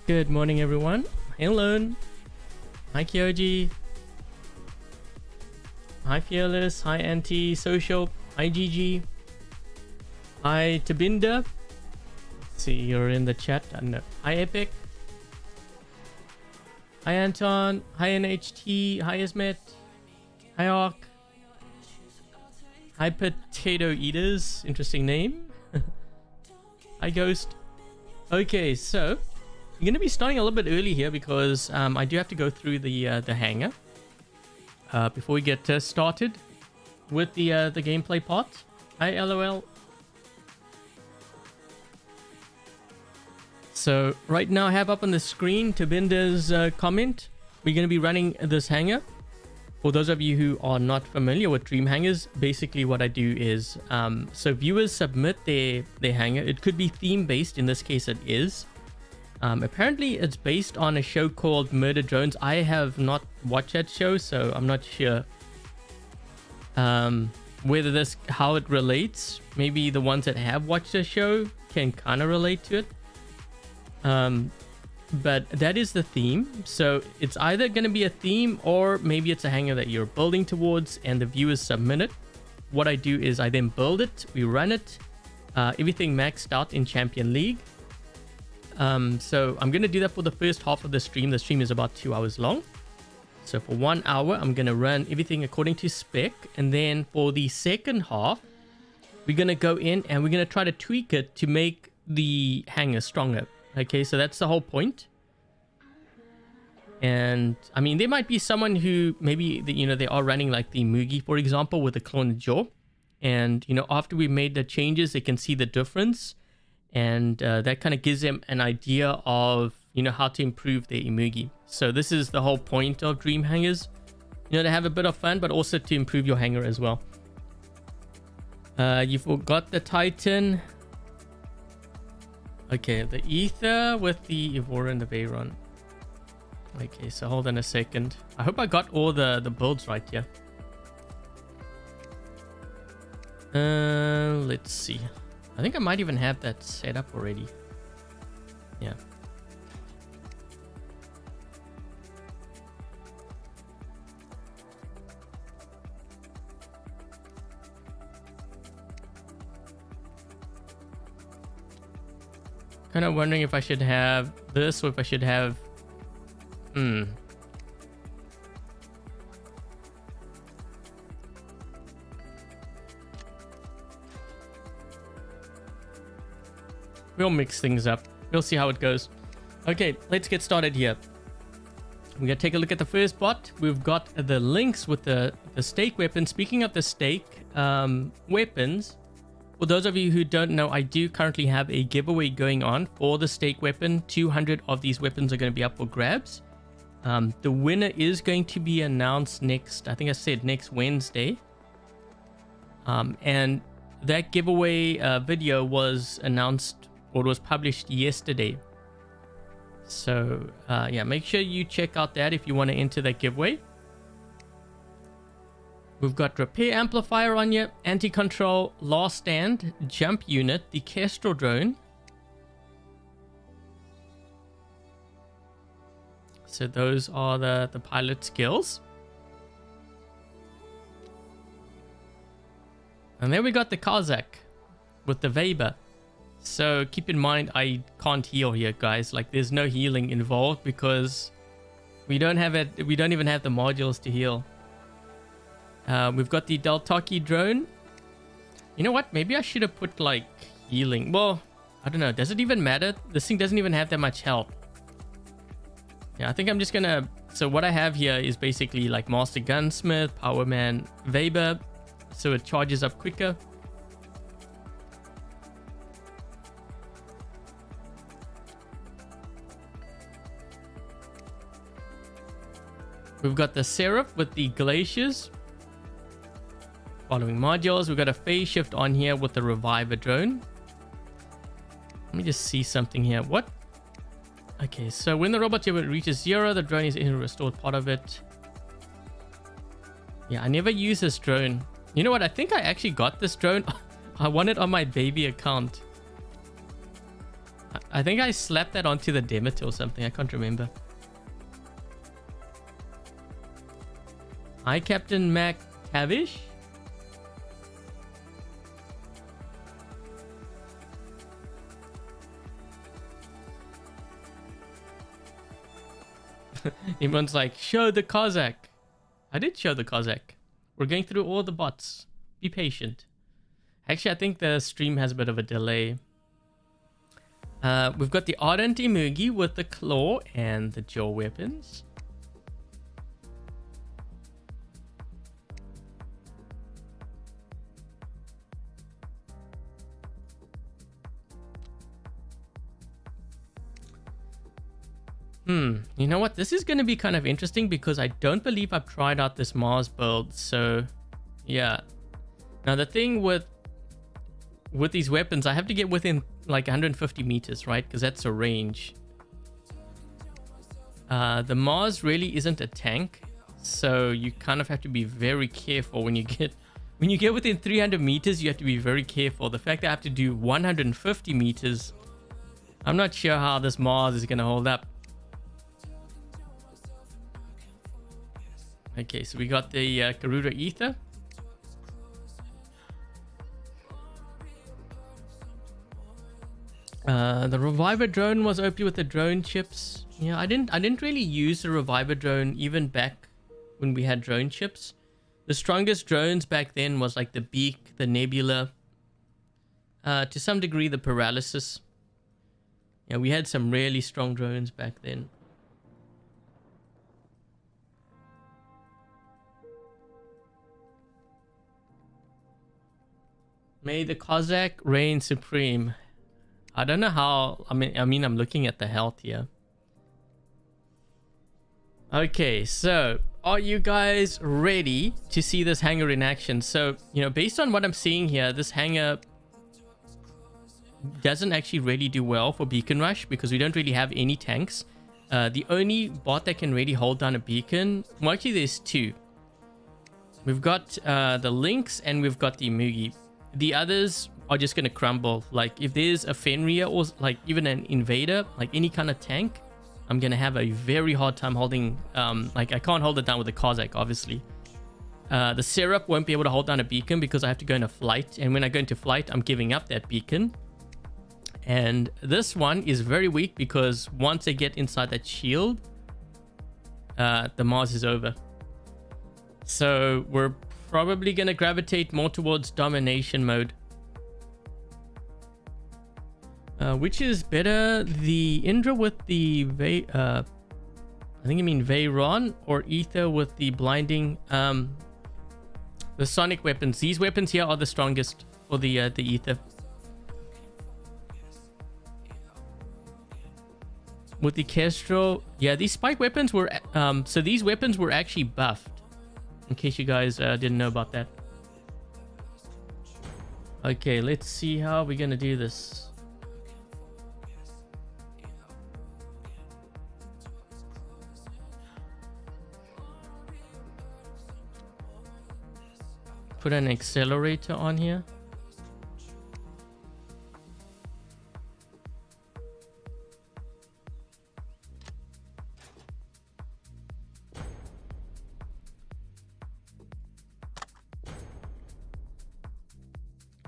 Good morning, everyone. Hello. Hi, Kyoji. Hi, Fearless. Hi, Anti-Social. Hi, Gigi. Hi, Tabindah. See, you're in the chat. No. Hi, Epic. Hi, Anton. Hi, NHT. Hi, Ismet. Hi, Ark. Hi, Potato Eaters. Interesting name. Hi, Ghost. Okay, so I'm going to be starting a little bit early here because I do have to go through the hangar before we get started with the gameplay part. Hi, LOL. So right now I have up on the screen Tabindah's comment. We're going to be running this hangar. For those of you who are not familiar with Dream Hangars, basically what I do is, so viewers submit their hangar. It could be theme based. In this case, it is. Apparently, it's based on a show called Murder Drones. I have not watched that show, so I'm not sure whether how it relates. Maybe the ones that have watched the show can kind of relate to it. But that is the theme. So it's either going to be a theme or maybe it's a hangar that you're building towards and the viewers submit it. What I do is I then build it, we run it, everything maxed out in Champion League. So I'm going to do that for the first half of the stream. The stream is about 2 hours long. So for 1 hour, I'm going to run everything according to spec. And then for the second half, we're going to go in and we're going to try to tweak it to make the hangar stronger. Okay, so that's the whole point. And I mean, there might be someone who maybe, they are running like the Imugi, for example, with a cloned jaw. And, after we made the changes, they can see the difference. And that kind of gives them an idea of, how to improve their Imugi. So this is the whole point of Dream Hangars, to have a bit of fun, but also to improve your hangar as well. You forgot the Titan. Okay, the Ether with the Evora and the Veyron. Okay, so hold on a second. I hope I got all the builds right here. Let's see. I think I might even have that set up already. Yeah. Kind of wondering if I should have this or if I should have... We'll mix things up. We'll see how it goes. Okay, let's get started here. We're going to take a look at the first bot. We've got the Lynx with the stake weapon. Speaking of the stake weapons, for those of you who don't know, I do currently have a giveaway going on for the stake weapon. 200 of these weapons are going to be up for grabs. The winner is going to be announced next Wednesday. And that giveaway video was announced, or it was published yesterday. So yeah, make sure you check out that if you want to enter that giveaway. We've got Repair Amplifier on you, Anti-Control, Last Stand, Jump Unit, the Kestrel Drone. So those are the pilot skills. And then we got the Cossack with the Weber. So keep in mind, I can't heal here, guys. Like, there's no healing involved because we don't have it. We don't even have the modules to heal. We've got the Deltaki drone. You know what? Maybe I should have put like healing. Well, I don't know. Does it even matter? This thing doesn't even have that much health. Yeah, I think I'm just gonna... So what I have here is basically like Master Gunsmith, Powerman, Weber. So it charges up quicker. We've got the Seraph with the Glaciers. Following modules, we've got a phase shift on here with the Reviver drone. Let me just see something here. What? Okay, so when the robot level reaches 0, the drone is in restored part of it. Yeah, I never use this drone. You know what? I think I actually got this drone. I want it on my baby account. I think I slapped that onto the Demet or something. I can't remember. Hi, Captain Mac Tavish. Everyone's like, show the Cossack. I did show the Cossack. We're going through all the bots. Be patient. Actually, I think the stream has a bit of a delay. We've got the Ardent Imugi with the claw and the jaw weapons. You know what? This is going to be kind of interesting because I don't believe I've tried out this Mars build. So, yeah. Now, the thing with these weapons, I have to get within like 150 meters, right? Because that's a range. The Mars really isn't a tank. So, you kind of have to be very careful when you get within 300 meters, you have to be very careful. The fact that I have to do 150 meters, I'm not sure how this Mars is going to hold up. Okay, so we got the Garuda Ether. The Reviver drone was OP with the drone chips. Yeah, I didn't really use the Reviver drone even back when we had drone chips. The strongest drones back then was like the Beak, the Nebula, to some degree the Paralysis. Yeah, we had some really strong drones back then. May the Cossack reign supreme. I don't know how. I mean, I'm looking at the health here. Okay, so are you guys ready to see this hangar in action? So, you know, based on what I'm seeing here, this hangar doesn't actually really do well for beacon rush because we don't really have any tanks. The only bot that can really hold down a beacon, well, actually there's two. We've got the Lynx and we've got the Imugi. The others are just going to crumble. Like if there's a Fenrir or like even an invader, like any kind of tank, I'm going to have a very hard time holding, like I can't hold it down with the Cossack, obviously. The Seraph won't be able to hold down a beacon because I have to go into flight. And when I go into flight, I'm giving up that beacon. And this one is very weak because once they get inside that shield, the Mars is over. So we're probably going to gravitate more towards domination mode. Which is better, the Indra with the I think I mean Veyron, or Ether with the blinding, the sonic weapons. These weapons here are the strongest for the Ether. With the Kestrel, yeah, these spike weapons were so these weapons were actually buffed, in case you guys didn't know about that. Okay, let's see how we're gonna do this. Put an accelerator on here.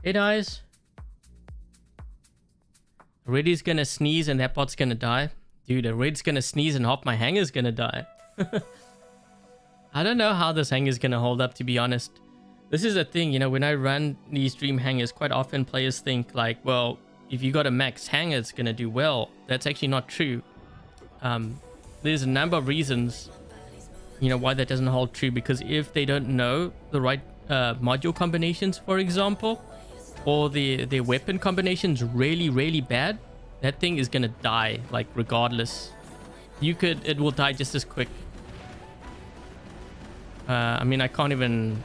Hey guys. Reddy's gonna sneeze and that bot's gonna die. Dude, a Red's gonna sneeze and half my hangar's gonna die. I don't know how this hangar's gonna hold up, to be honest. This is a thing, you know, when I run these Dream Hangars, quite often players think like, well, if you got a max hangar, it's going to do well. That's actually not true. There's a number of reasons, you know, why that doesn't hold true. Because if they don't know the right module combinations, for example, or their weapon combinations really, really bad, that thing is going to die, like, regardless. It will die just as quick. I mean, I can't even...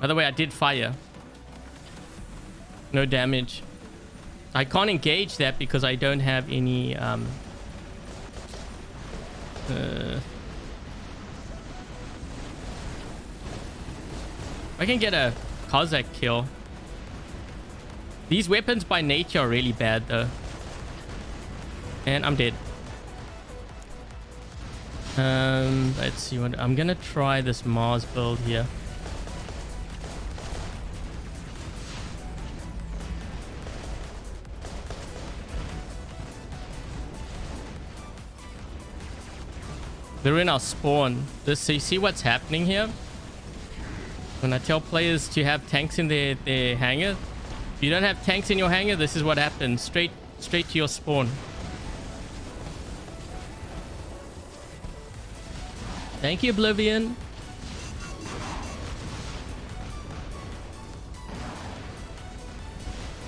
By the way, I did fire. No damage. I can't engage that because I don't have any... I can get a Cossack kill. These weapons by nature are really bad though. And I'm dead. Let's see what I'm gonna try this Mars build here. They're in our spawn. So you see what's happening here? When I tell players to have tanks in their hangar, if you don't have tanks in your hangar, this is what happens. Straight to your spawn. Thank you, Oblivion.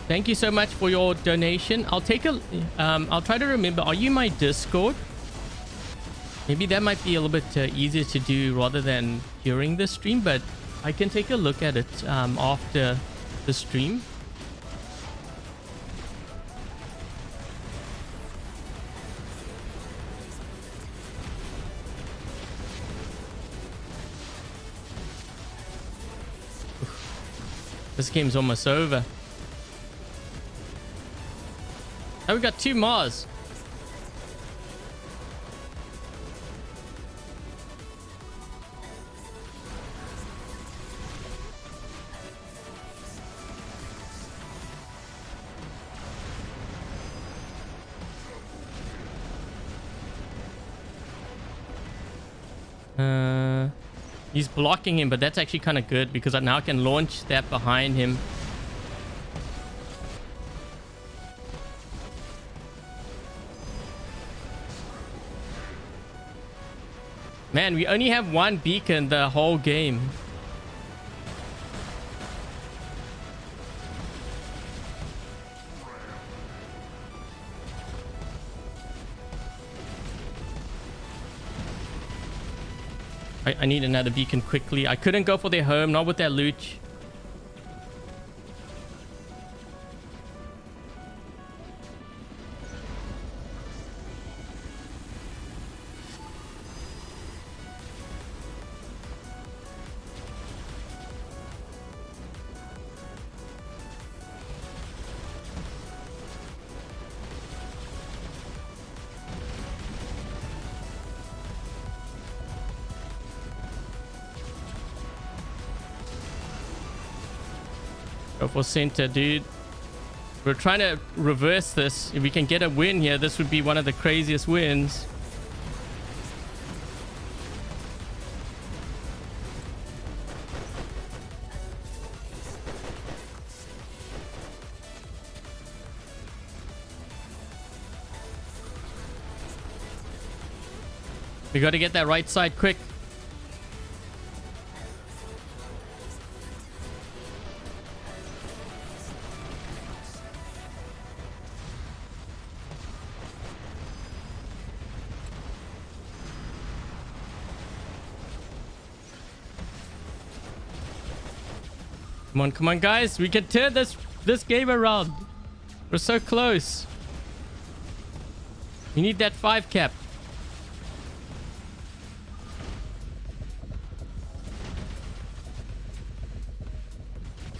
Thank you so much for your donation. I'll take a I'll try to remember, are you my Discord? Maybe that might be a little bit easier to do rather than during the stream, but I can take a look at it after the stream. This game's almost over. Oh, we got 2 Mars. He's blocking him, but that's actually kind of good because I now can launch that behind him. Man, we only have 1 beacon the whole game. I need another beacon quickly. I couldn't go for their home, not with their loot. Go for center, dude. We're trying to reverse this. If we can get a win here, this would be one of the craziest wins. We got to get that right side quick. Come on, guys. We can turn this game around. We're so close. We need that 5 cap.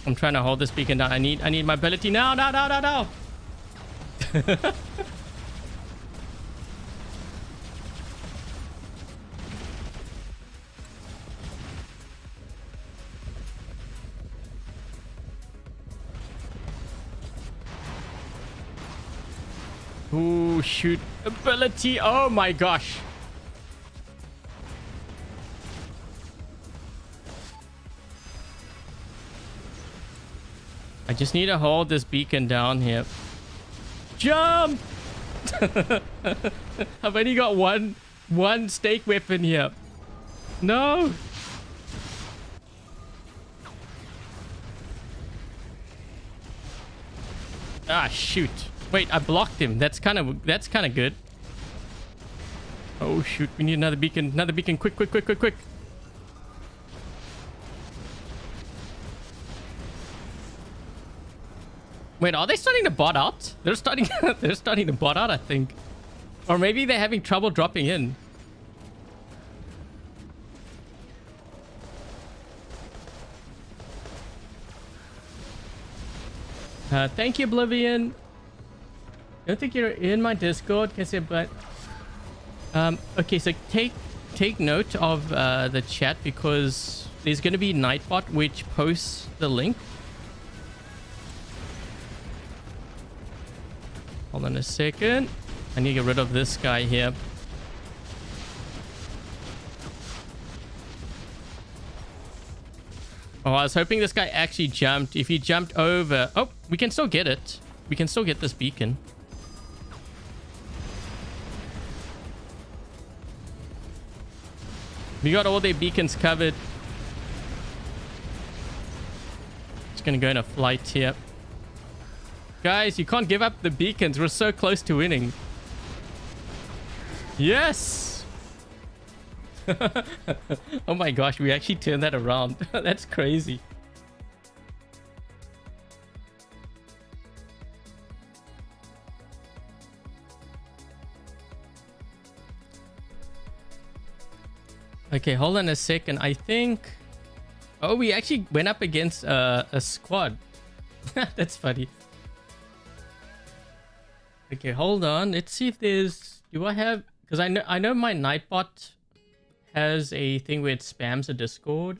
I'm trying to hold this beacon down. I need my ability now. No. Ooh, shoot. Ability. Oh my gosh. I just need to hold this beacon down here. Jump! I've only got one stake weapon here. No! Ah, shoot. Wait, I blocked him. That's kind of good. Oh shoot, we need another beacon. Another beacon. Quick. Wait, are they starting to bot out? They're starting to bot out, I think. Or maybe they're having trouble dropping in. Thank you, Oblivion. Don't think you're in my Discord, but okay, so take note of the chat, because there's going to be Nightbot which posts the link. Hold on a second. I need to get rid of this guy here. Oh, I was hoping this guy actually jumped. If he jumped over... Oh, we can still get it. We can still get this beacon. We got all their beacons covered. Just gonna go in a flight here. Guys, you can't give up the beacons. We're so close to winning. Yes! Oh my gosh, we actually turned that around. That's crazy. Okay, hold on a second. I think... Oh, we actually went up against a squad. That's funny. Okay, hold on. Let's see if there's... Do I have... Because I know my Nightbot has a thing where it spams a Discord.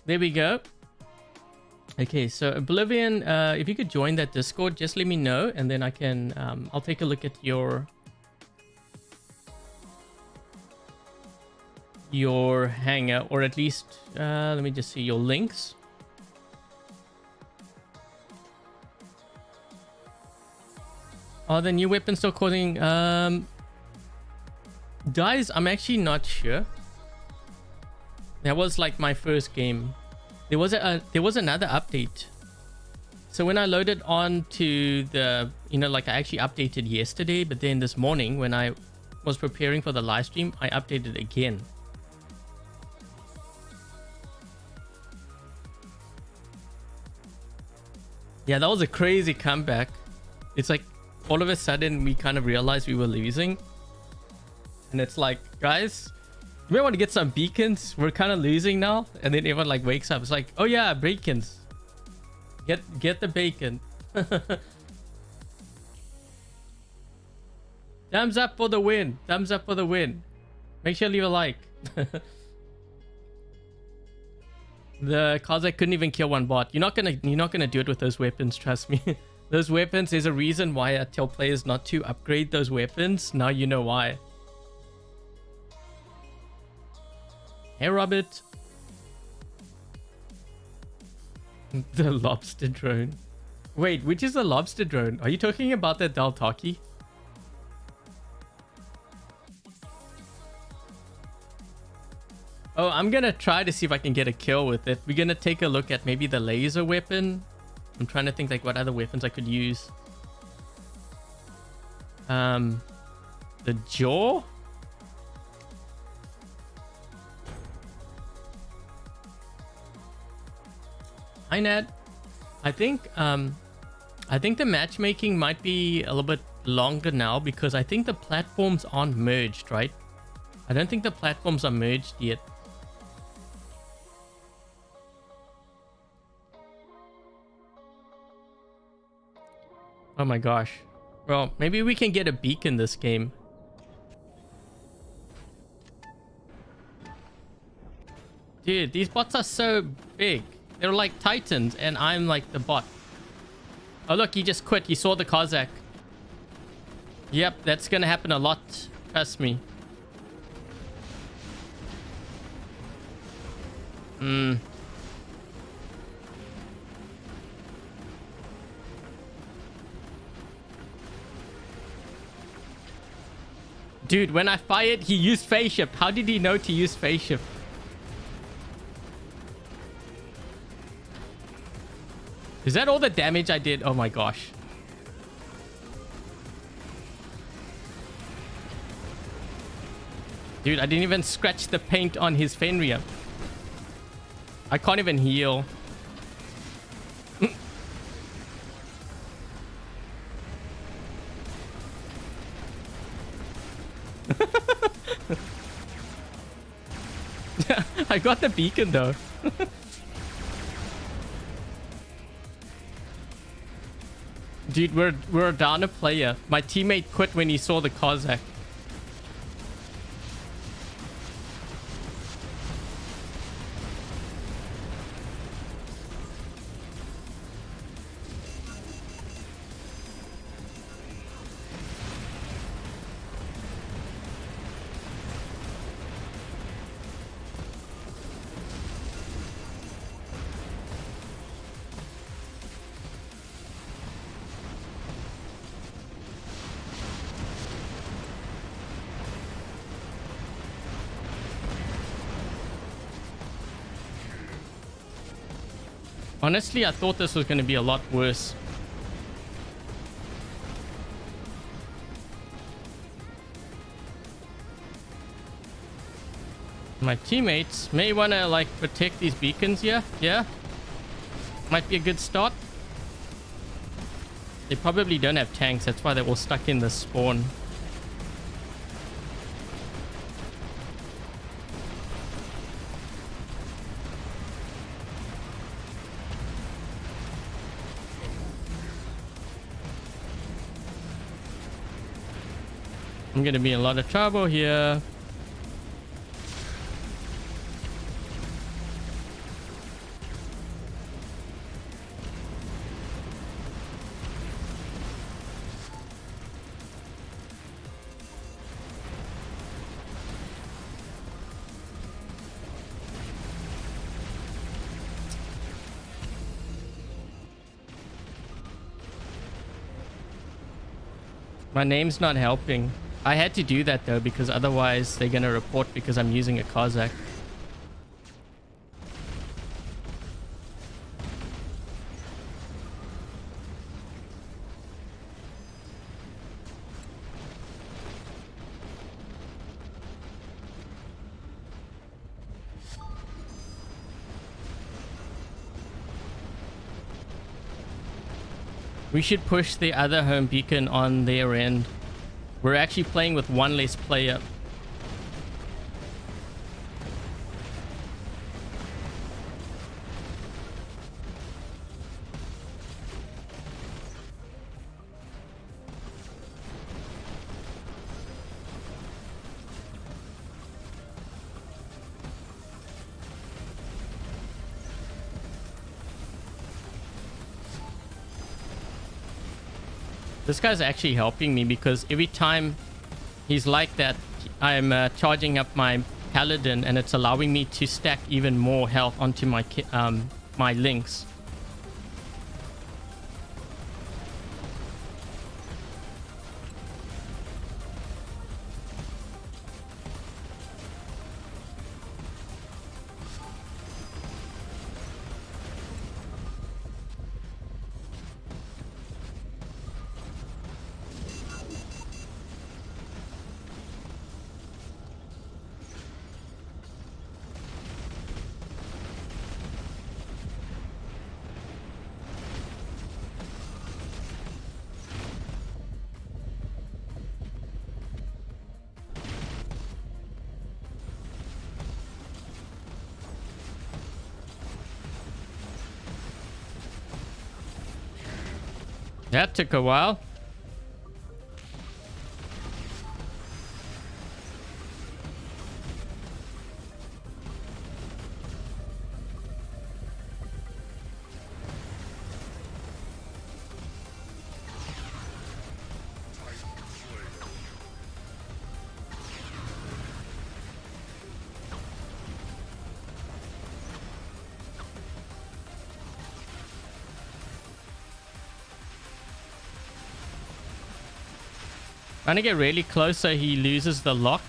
There we go. Okay, so Oblivion, if you could join that Discord, just let me know, and then I can... I'll take a look at your hangar, or at least let me just see your links. Are the new weapons still causing guys? I'm actually not sure. That was like my first game. There was another update. So when I loaded on to the, like I actually updated yesterday, but then this morning when I was preparing for the live stream, I updated again. Yeah, that was a crazy comeback. It's like all of a sudden we kind of realized we were losing. And it's like, guys, we want to get some beacons. We're kind of losing now. And then everyone like wakes up. It's like, oh yeah, beacons. Get the bacon. Thumbs up for the win. Thumbs up for the win. Make sure you leave a like. The Cossack couldn't even kill one bot. You're not gonna do it with those weapons, trust me. Those weapons, there's a reason why I tell players not to upgrade those weapons. Now you know why. Hey, Robert. The lobster drone. Wait, which is the lobster drone? Are you talking about the Daltaki? Oh, I'm gonna try to see if I can get a kill with it. We're gonna take a look at maybe the laser weapon. I'm trying to think like what other weapons I could use. The jaw? Hi, Ned. I think the matchmaking might be a little bit longer now because I think the platforms aren't merged, right? I don't think the platforms are merged yet. Oh my gosh. Well, maybe we can get a beacon this game. Dude, these bots are so big. They're like titans and I'm like the bot. Oh look, he just quit. He saw the Cossack. Yep, that's gonna happen a lot. Trust me. Dude, when I fired, he used phase shift. How did he know to use phase shift? Is that all the damage I did? Oh my gosh. Dude, I didn't even scratch the paint on his Fenrir. I can't even heal. I got the beacon though. Dude, we're down a player. My teammate quit when he saw the Cossack. Honestly, I thought this was going to be a lot worse. My teammates may want to like protect these beacons here. Yeah. Might be a good start. They probably don't have tanks. That's why they're all stuck in the spawn. I'm gonna be in a lot of trouble here. My name's not helping. I had to do that though because otherwise they're gonna report because I'm using a Cossack. We should push the other home beacon on their end. We're actually playing with one less player. This guy's actually helping me because every time he's like that, I'm charging up my paladin and it's allowing me to stack even more health onto my my Lynx. That took a while. Trying to get really close so he loses the lock.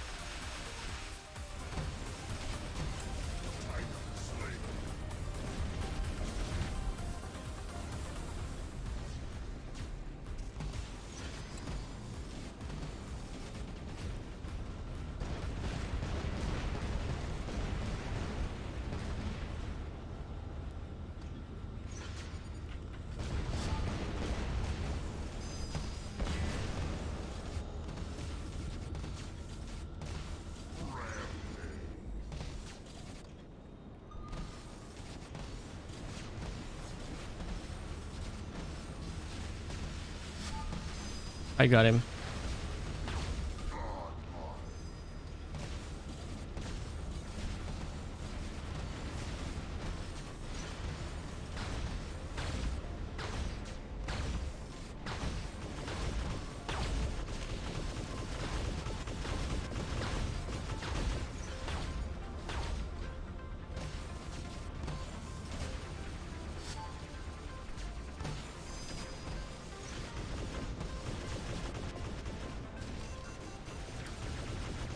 I got him.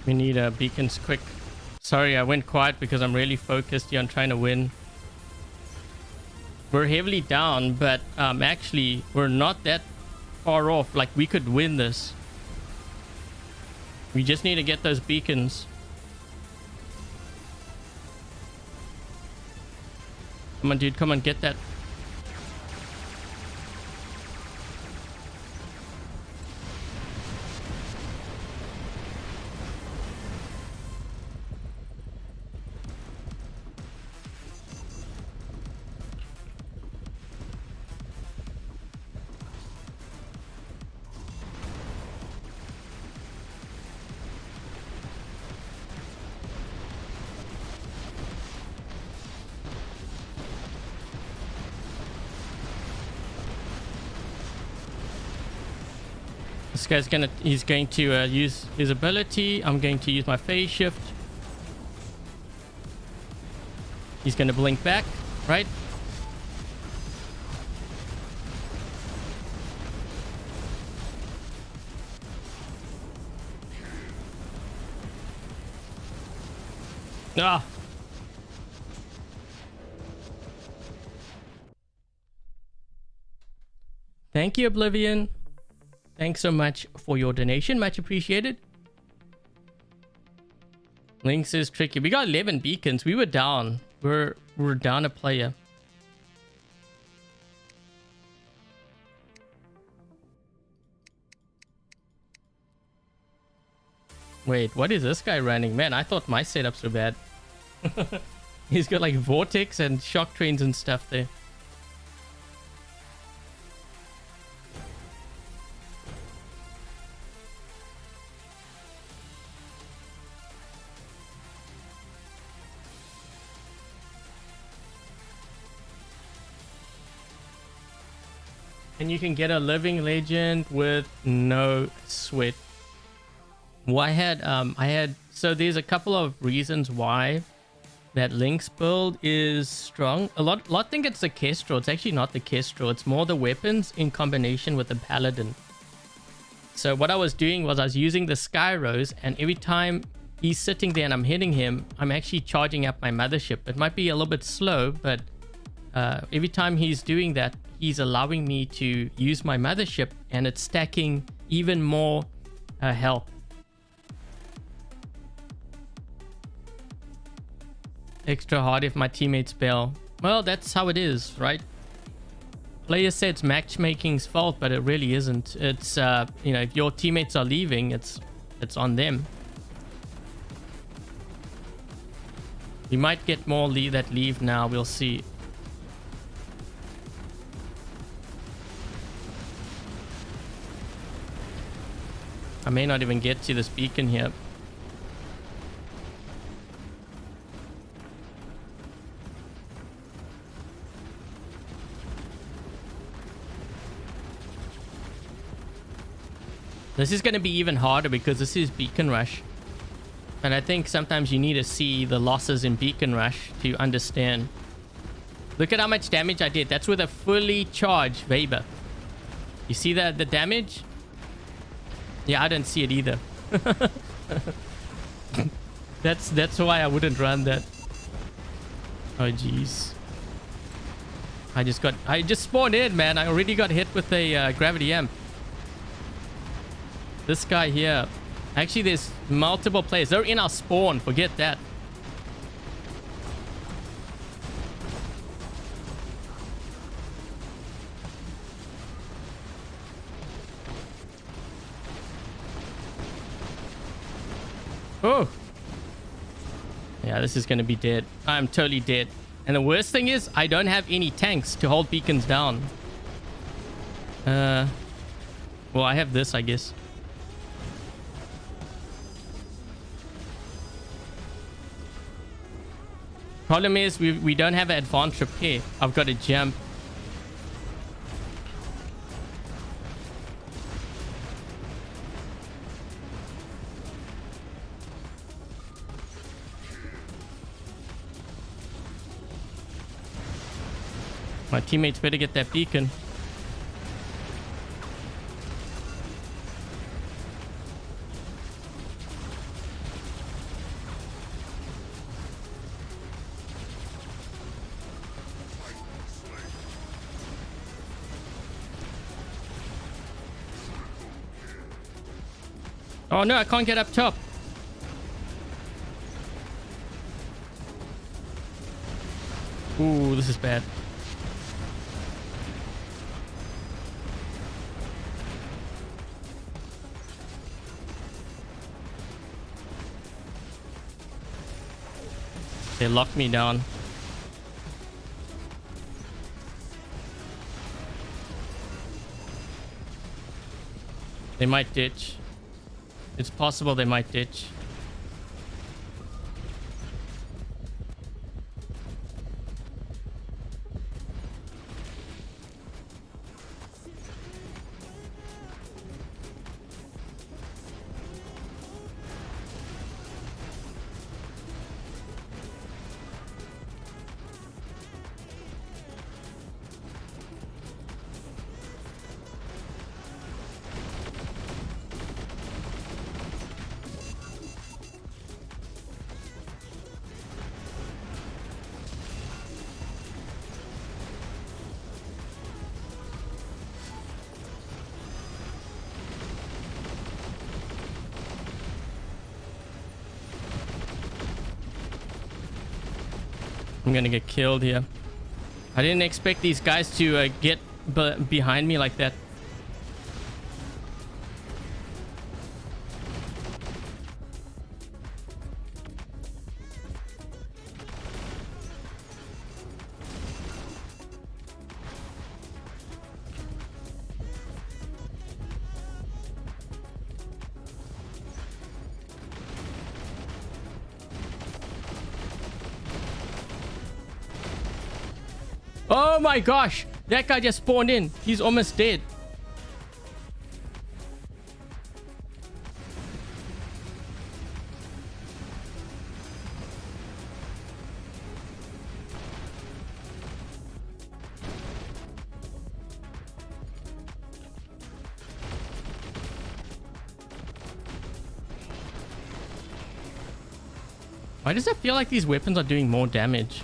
We need beacons quick. Sorry, I went quiet because I'm really focused here on trying to win. We're heavily down, but actually we're not that far off. Like, we could win this. We just need to get those beacons. Come on, dude. Come on, get that. This guy's he's going to use his ability. I'm going to use my phase shift. He's going to blink back, right? Ah. Thank you, Oblivion. Thanks so much for your donation. Much appreciated. Lynx is tricky. We got 11 beacons. We were down. We're down a player. Wait, what is this guy running? Man, I thought my setups were bad. He's got like vortex and shock trains and stuff there. And you can get a living legend with no sweat. Well, I had so there's a couple of reasons why that Lynx build is strong. A lot think it's the Kestrel. It's actually not the Kestrel. It's more the weapons in combination with the Paladin. So what I was doing was I was using the Sky Rose, and every time he's sitting there and I'm hitting him, I'm actually charging up my mothership. It might be a little bit slow, but every time he's doing that, he's allowing me to use my mothership, and it's stacking even more health. Extra hard if my teammates bail. Well, that's how it is, right? Player said it's matchmaking's fault, but it really isn't. It's you know, if your teammates are leaving, it's on them. We might get more that leave now. We'll see. I may not even get to this beacon here. This is going to be even harder because this is Beacon Rush. And I think sometimes you need to see the losses in Beacon Rush to understand. Look at how much damage I did. That's with a fully charged Weber. You see that, the damage? Yeah, I don't see it either. That's why I wouldn't run that. Oh, jeez. I just spawned in, man. I already got hit with a gravity amp. This guy here. Actually, there's multiple players. They're in our spawn. Forget that. Oh. Yeah, this is going to be dead. I'm totally dead. And the worst thing is, I don't have any tanks to hold beacons down. Well, I have this, I guess. Problem is, we don't have an advanced repair. I've got to jump. My teammates better get that beacon. Oh no, I can't get up top. Ooh, this is bad. They locked me down. They might ditch. It's possible they might ditch. I'm gonna get killed here. I didn't expect these guys to get behind me like that. Oh my gosh, that guy just spawned in. He's almost dead. Why does it feel like these weapons are doing more damage?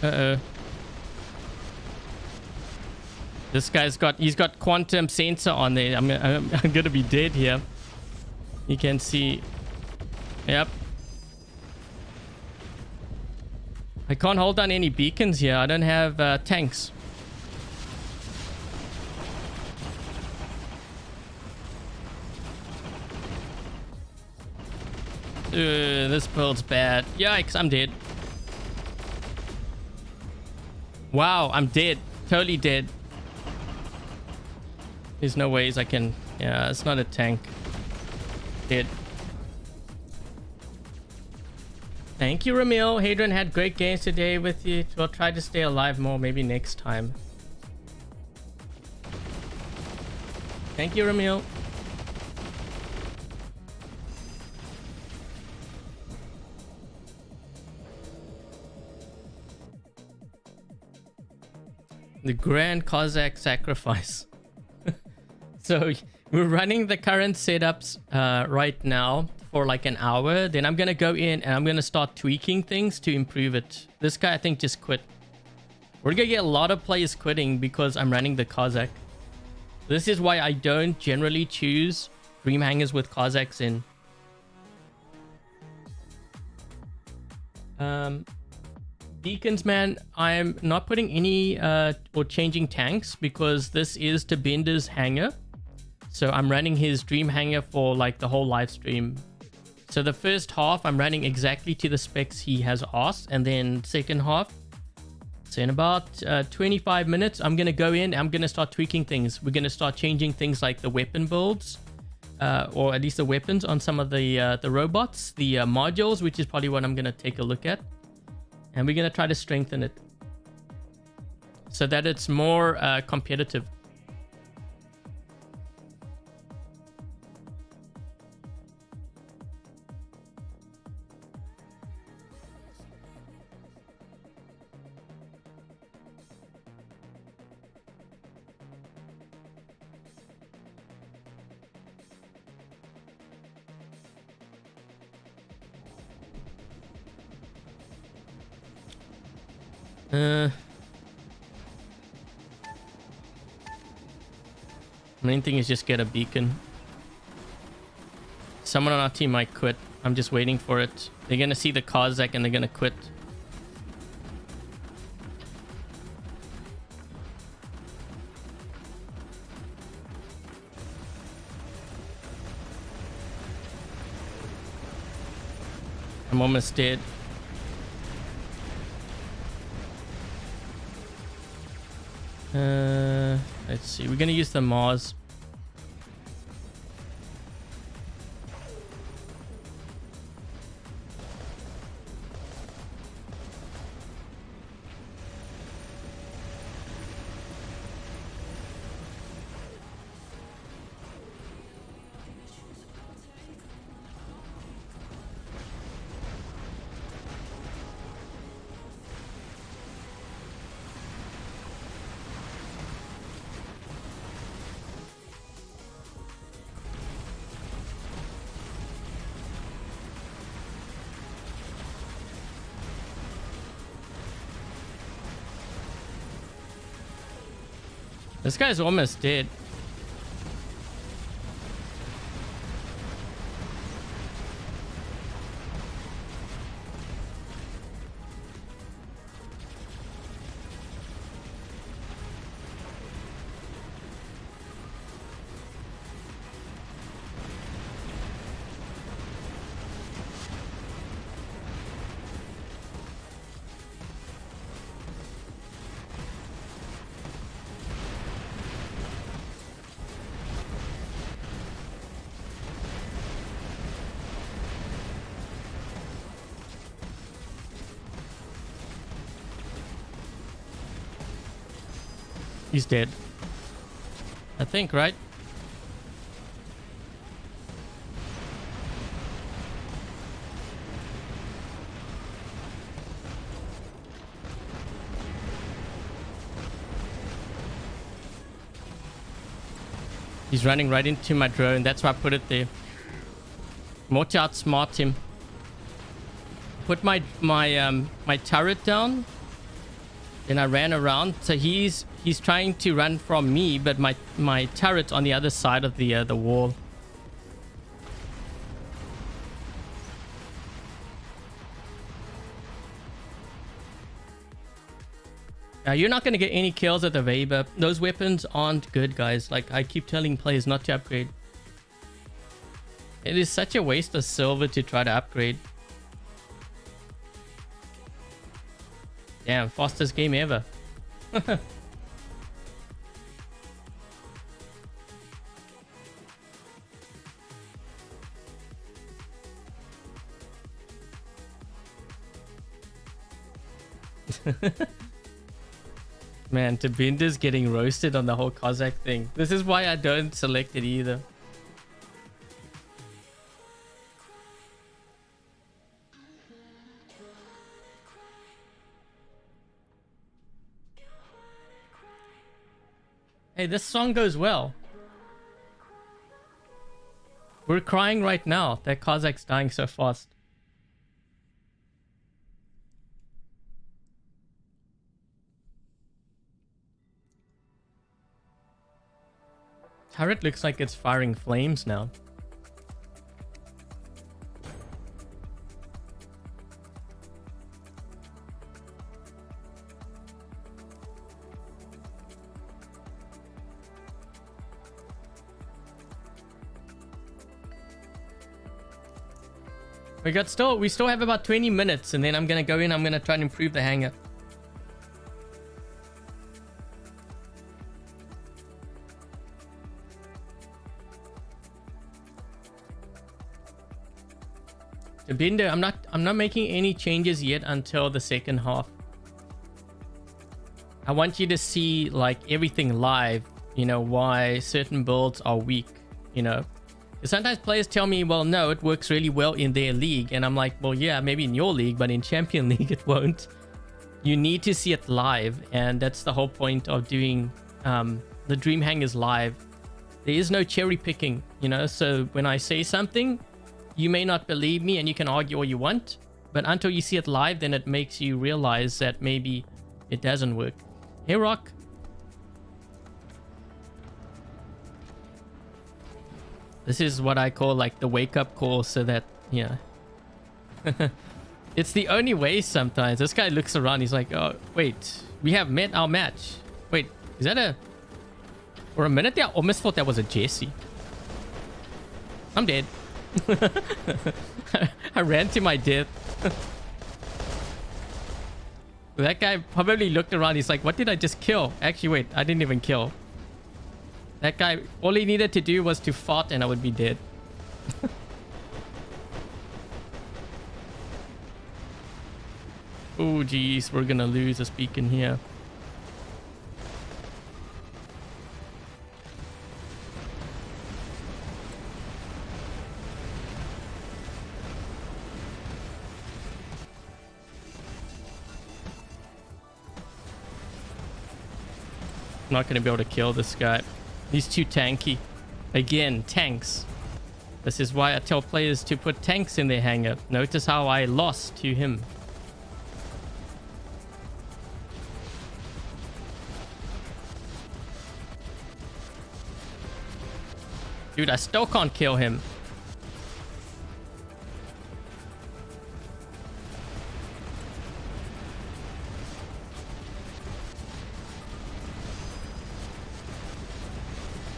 Uh-oh. This guy's he's got quantum sensor on there. I'm gonna be dead here. You can see. Yep. I can't hold down any beacons here. I don't have tanks. This build's bad. Yikes, I'm dead. Wow, I'm dead. Totally dead. There's no ways I can... Yeah, it's not a tank. Dead. Thank you, Ramil. Adrian had great games today with you. We'll try to stay alive more, maybe next time. Thank you, Ramil. The Grand Cossack Sacrifice. So we're running the current setups right now for like an hour. Then I'm going to go in and I'm going to start tweaking things to improve it. This guy, I think, just quit. We're going to get a lot of players quitting because I'm running the Cossack. This is why I don't generally choose Dream Hangars with Cossacks in. Beacons, man, I'm not putting any or changing tanks because this is Tabindah's hangar. So I'm running his Dream Hangar for like the whole live stream. So the first half, I'm running exactly to the specs he has asked. And then second half, so in about 25 minutes, I'm going to go in. I'm going to start tweaking things. We're going to start changing things like the weapon builds. Or at least the weapons on some of the robots. The modules, which is probably what I'm going to take a look at. And we're going to try to strengthen it. So that it's more competitive. Main thing is just get a beacon. Someone on our team might quit. I'm just waiting for it. They're gonna see the Cossack and they're gonna quit. I'm almost dead. Let's see. We're gonna use the Mars. This guy's almost dead. He's dead. I think, right? He's running right into my drone. That's why I put it there. More to outsmart him. Put my turret down. Then I ran around. So he's trying to run from me, but my turret's on the other side of the wall. You're not going to get any kills at the Weber. Those weapons aren't good, guys. Like, I keep telling players not to upgrade. It is such a waste of silver to try to upgrade. Damn, fastest game ever. Man, Tabindah's getting roasted on the whole Cossack thing. This is why I don't select it either. Hey, this song goes well. We're crying right now that Cossack's dying so fast. Turret looks like it's firing flames now. We still have about 20 minutes, and then I'm gonna go in. I'm gonna try and improve the hangar. Tabindah, I'm not making any changes yet until the second half. I want you to see like everything live, you know, why certain builds are weak, you know. Sometimes players tell me, well, no, it works really well in their league. And I'm like, well, yeah, maybe in your league, but in Champion League, it won't. You need to see it live. And that's the whole point of doing the Dream Hangars live. There is no cherry picking, you know. So when I say something, you may not believe me and you can argue all you want. But until you see it live, then it makes you realize that maybe it doesn't work. Hey, Rock. This is what I call like the wake-up call, so that, yeah. It's the only way sometimes. This guy looks around, he's like, oh, wait, we have met our match. Wait, is that a... For a minute there, I almost thought that was a Jesse. I'm dead. I ran to my death. That guy probably looked around, he's like, what did I just kill? Actually, wait, I didn't even kill. That guy, all he needed to do was to fart and I would be dead. Oh, geez, we're gonna lose a beacon here. I'm not gonna be able to kill this guy. He's too tanky. Again, tanks. This is why I tell players to put tanks in their hangar. Notice how I lost to him. Dude, I still can't kill him.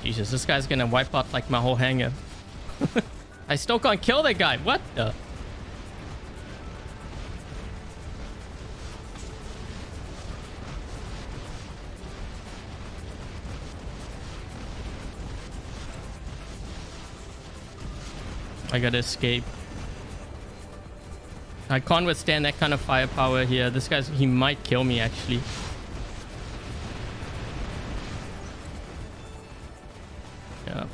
Jesus, this guy's gonna wipe out like my whole hangar. I still can't kill that guy. What the? I gotta escape. I can't withstand that kind of firepower here. This guy's... He might kill me, actually. Yeah.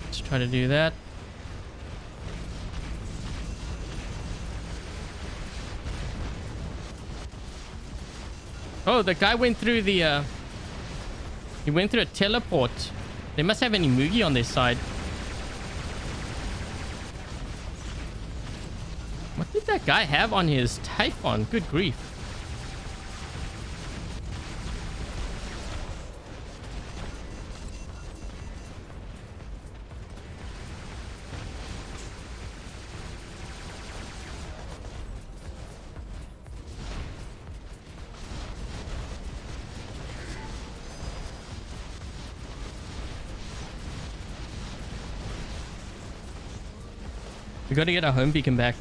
Let's try to do that. Oh, the guy went through the... He went through a teleport. They must have an Imugi on their side. What did that guy have on his Typhon? Good grief. We gotta get our home beacon back.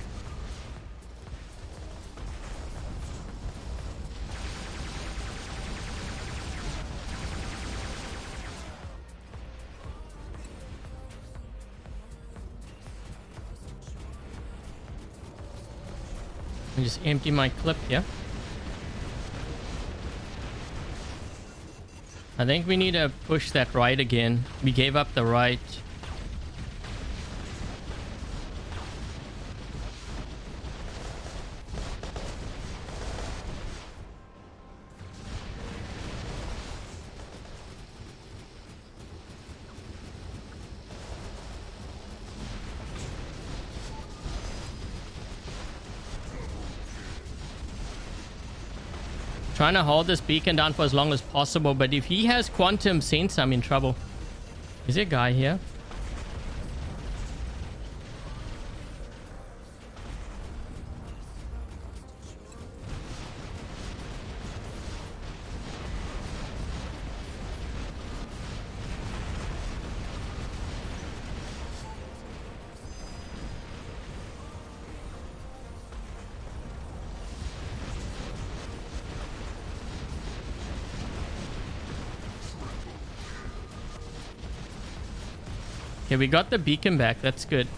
I just empty my clip here. I think we need to push that right again. We gave up the right. Trying to hold this beacon down for as long as possible, but if he has quantum sense, I'm in trouble. Is there a guy here? Okay, we got the beacon back. That's good.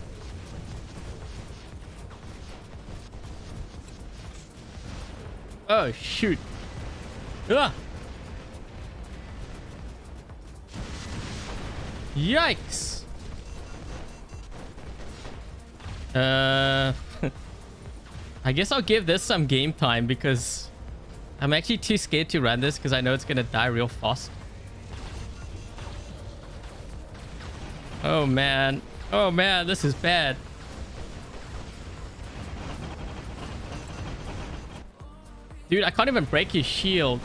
Oh, shoot. Ah! Yikes! I guess I'll give this some game time because I'm actually too scared to run this because I know it's gonna die real fast. Oh man. Oh man, this is bad. Dude, I can't even break his shield.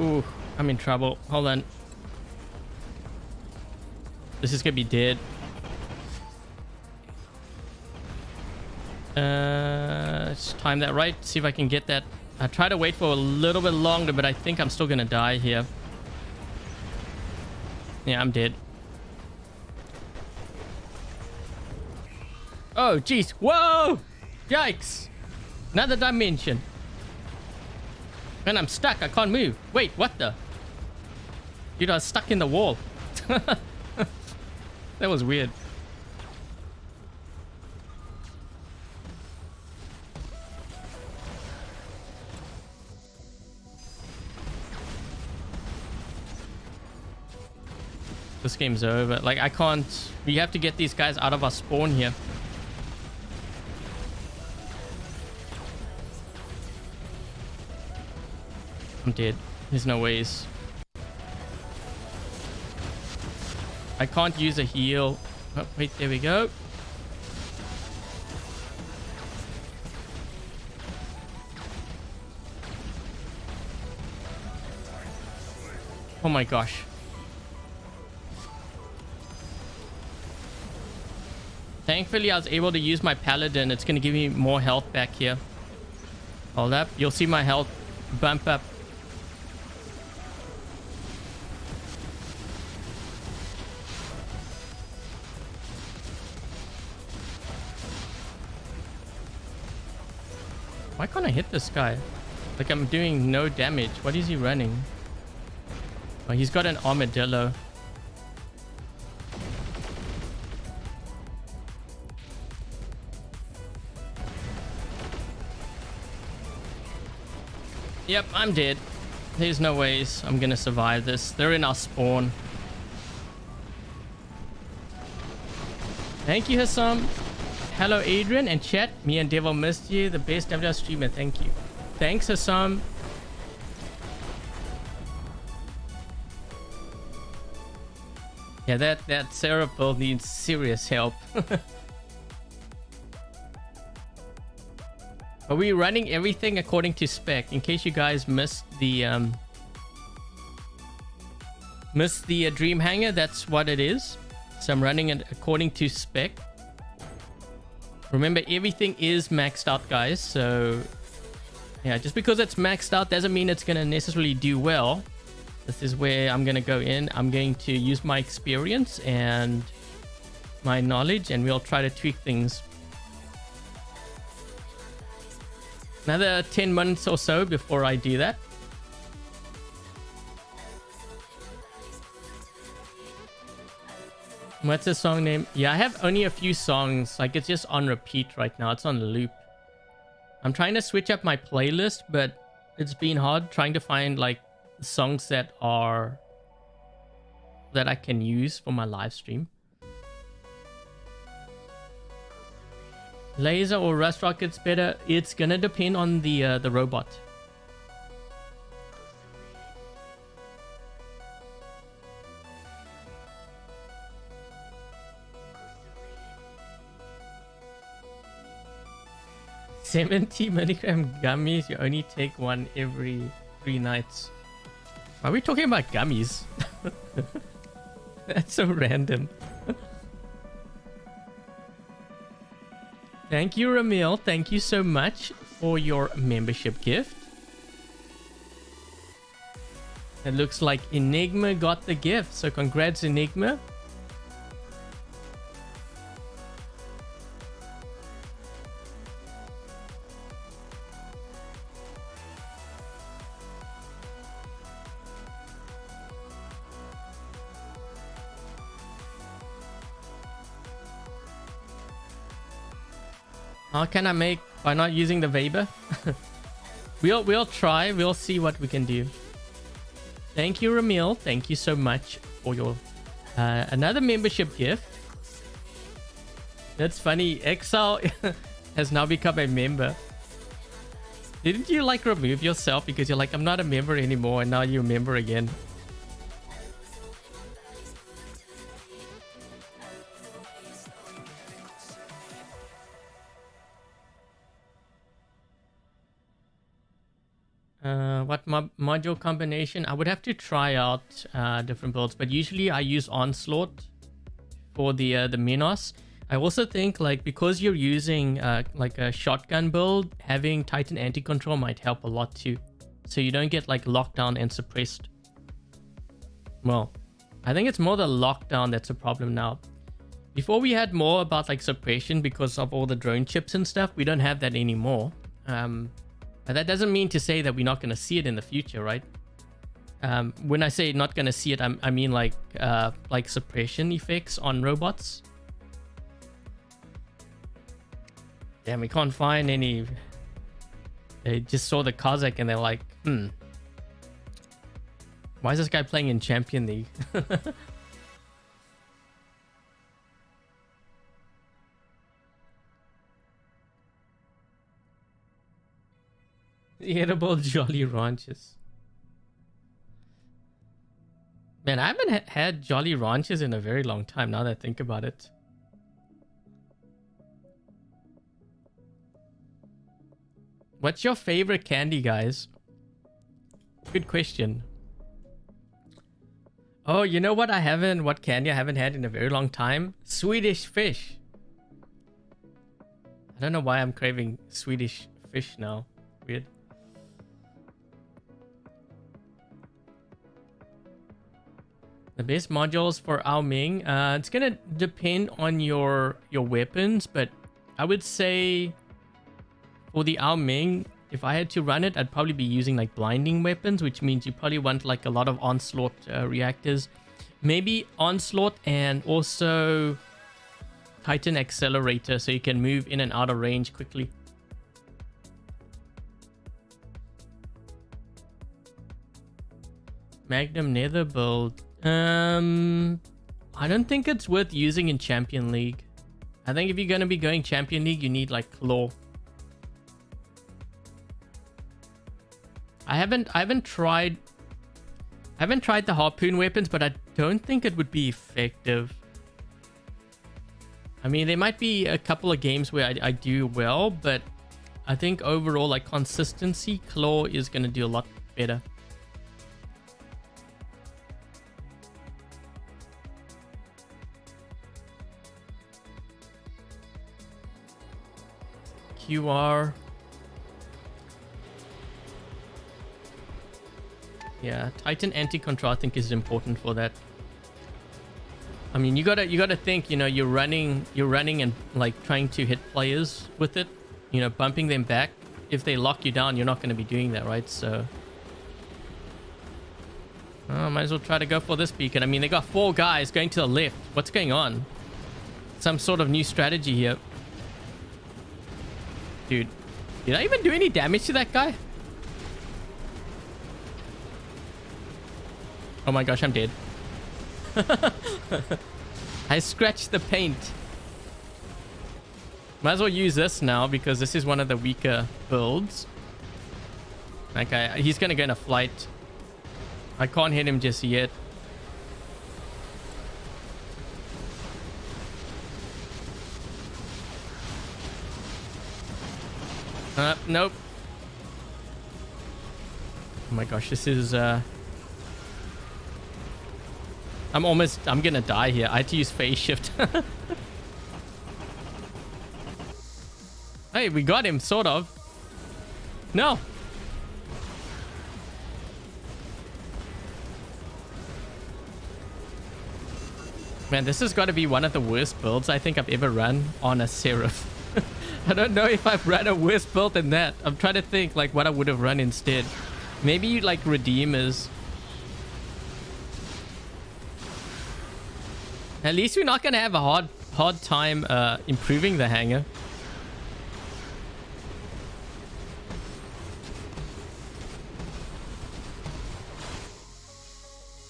Ooh, I'm in trouble. Hold on. This is gonna be dead. Let's time that right. See if I can get that. I try to wait for a little bit longer, but I think I'm still gonna die here. Yeah, I'm dead. Oh, jeez. Whoa! Yikes! Another dimension. And I'm stuck. I can't move. Wait, what the? Dude, I was stuck in the wall. That was weird. This game's over. Like, I can't... We have to get these guys out of our spawn here. I'm dead. There's no ways. I can't use a heal. Oh, wait, there we go. Oh my gosh. Thankfully, I was able to use my paladin. It's going to give me more health back here. Hold up. You'll see my health bump up. Why can't I hit this guy? Like, I'm doing no damage. What is he running? Oh, he's got an armadillo. Yep, I'm dead. There's no ways I'm gonna survive this. They're in our spawn. Thank you, Hassam. Hello, Adrian and chat. Me and Devil missed you. The best MDR streamer. Thank you. Thanks, Hassam. Yeah, that Seraph build needs serious help. Are we running everything according to spec? In case you guys missed the Dream Hangar, that's what it is. So I'm running it according to spec. Remember, everything is maxed out, guys. So yeah, just because it's maxed out doesn't mean it's gonna necessarily do well. This is where I'm gonna go in. I'm going to use my experience and my knowledge, and we'll try to tweak things. Another 10 months or so before I do that. What's the song name? Yeah, I have only a few songs. Like, it's just on repeat right now. It's on loop. I'm trying to switch up my playlist, but it's been hard trying to find like songs that I can use for my live stream. Laser or rust rockets better? It's gonna depend on the robot. $70 milligram gummies. You only take one every 3 nights. Why are we talking about gummies? That's so random. Thank you, Ramil. Thank you so much for your membership gift. It looks like Enigma got the gift. So congrats, Enigma. How can I make by not using the Weber? We'll try. We'll see what we can do. Thank you, Ramil. Thank you so much for your another membership gift. That's funny. Exile has now become a member. Didn't you like remove yourself because you're like, I'm not a member anymore, and now you're a member again? What module combination? I would have to try out different builds, but usually I use Onslaught for the Minos. I also think, like, because you're using like a shotgun build, having Titan anti-control might help a lot too, so you don't get like locked down and suppressed. Well, I think it's more the lockdown that's a problem now. Before we had more about like suppression because of all the drone chips and stuff. We don't have that anymore. But that doesn't mean to say that we're not going to see it in the future, right? When I say not going to see it, I mean like suppression effects on robots. Damn, we can't find any. They just saw the Cossack and they're like, why is this guy playing in Champion League? The edible Jolly Ranches. Man, I haven't had Jolly Ranches in a very long time now that I think about it. What's your favorite candy, guys? Good question. Oh, you know what what candy I haven't had in a very long time? Swedish fish. I don't know why I'm craving Swedish fish now. Weird. The best modules for Ao Ming. It's gonna depend on your weapons, but I would say for the Ao Ming, if I had to run it, I'd probably be using like blinding weapons, which means you probably want like a lot of onslaught reactors. Maybe onslaught and also Titan accelerator, so you can move in and out of range quickly. Magnum Nether build. I don't think it's worth using in Champion League. I think if you're going to be going Champion League, you need like Claw. I haven't tried the harpoon weapons, but I don't think it would be effective. I mean, there might be a couple of games where I do well, but I think overall, like consistency, Claw is going to do a lot better. QR. Yeah, Titan anti-control I think is important for that. I mean, you gotta think, you know, you're running and like trying to hit players with it, you know, bumping them back. If they lock you down, you're not going to be doing that, right? So might as well try to go for this beacon. I mean, they got 4 guys going to the left. What's going on? Some sort of new strategy here. Dude, did I even do any damage to that guy? Oh my gosh, I'm dead. I scratched the paint. Might as well use this now because this is one of the weaker builds. Okay, he's gonna go in a flight. I can't hit him just yet. Nope. Oh my gosh, this is I'm gonna die here. I had to use phase shift. Hey, we got him, sort of. No. Man, this has got to be one of the worst builds I think I've ever run on a Seraph. I don't know if I've run a worse build than that. I'm trying to think like what I would have run instead. Maybe like Redeemers. At least we're not going to have a hard time improving the hangar.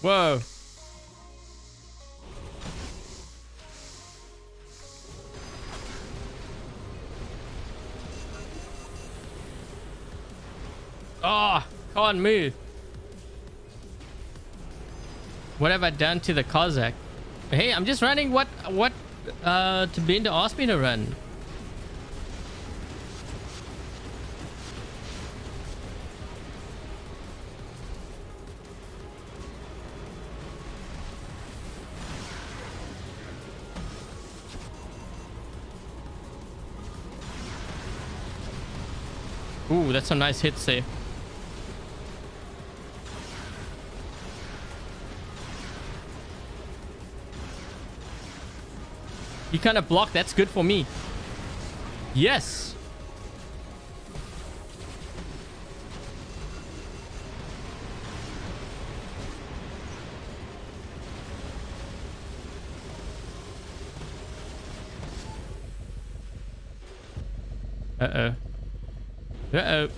Whoa. Oh, can't move. What have I done to the Cossack? Hey, I'm just running what Tabindah asked me to run. Ooh, that's a nice hit save. You kind of blocked. That's good for me. Yes. Uh-oh. Uh-oh.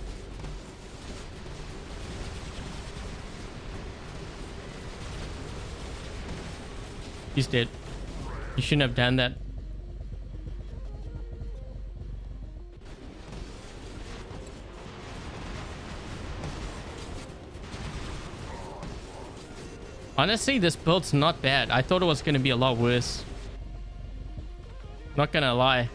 He's dead. You shouldn't have done that. Honestly, this build's not bad. I thought it was going to be a lot worse. Not gonna lie.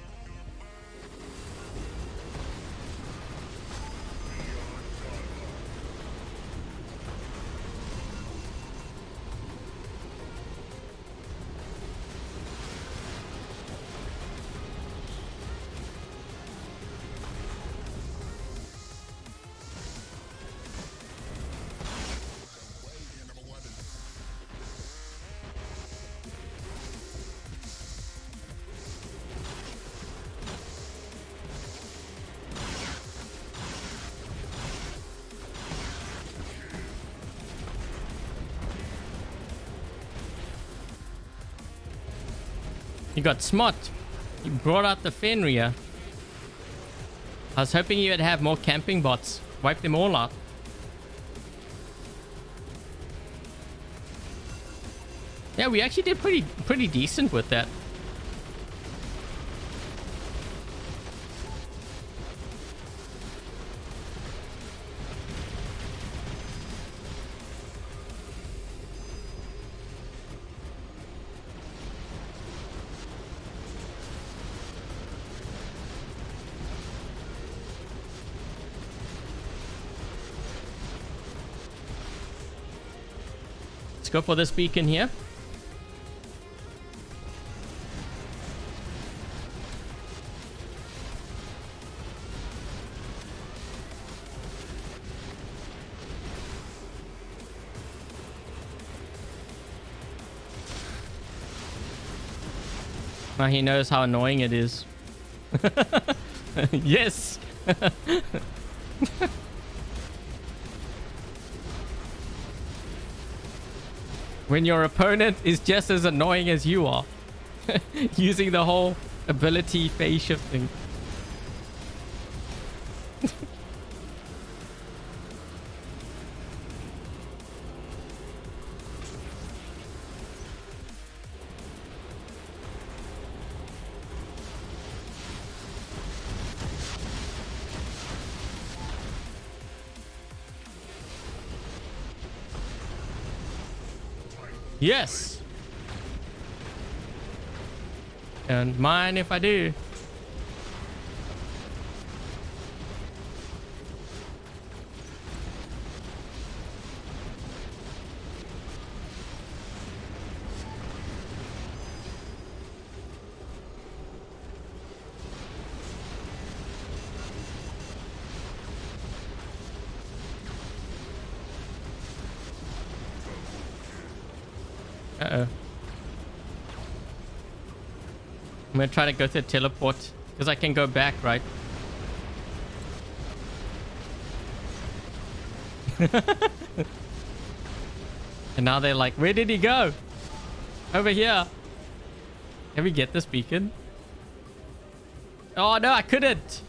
You got smart. You brought out the Fenrir. I was hoping you would have more camping bots. Wipe them all out. Yeah, we actually did pretty decent with that. Let's go for this beacon here. Now he knows how annoying it is. Yes. When your opponent is just as annoying as you are. Using the whole ability phase shifting. Yes. Don't mind if I do. Uh-oh. I'm gonna try to go to teleport because I can go back, right? And now they're like, where did he go? Over here. Can we get this beacon? Oh no, I couldn't.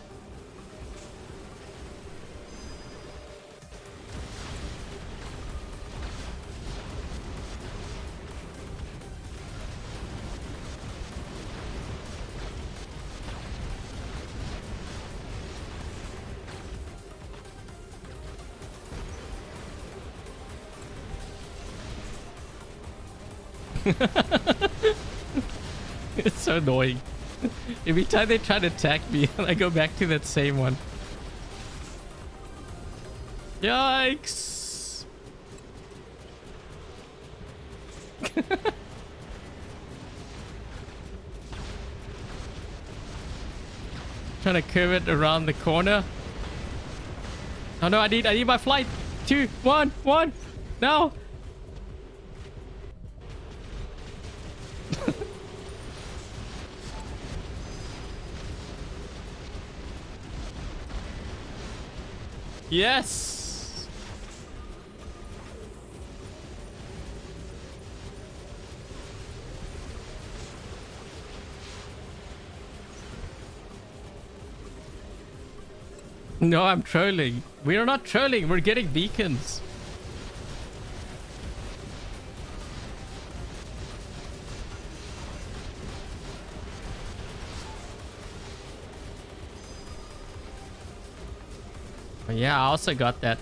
It's so annoying. Every time they try to attack me, I go back to that same one. Yikes! Trying to curve it around the corner. Oh no, I need my flight. 2, 1, 1. No. Yes. No, I'm trolling. We're not trolling. We're getting beacons. Yeah, I also got that.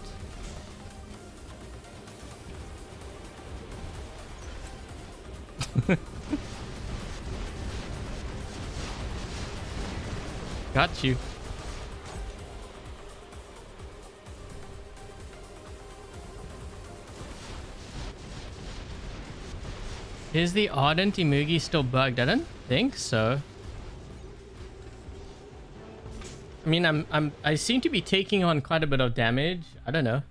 Got you. Is the Ardent Imugi still bugged? I don't think so. I mean, I seem to be taking on quite a bit of damage. I don't know.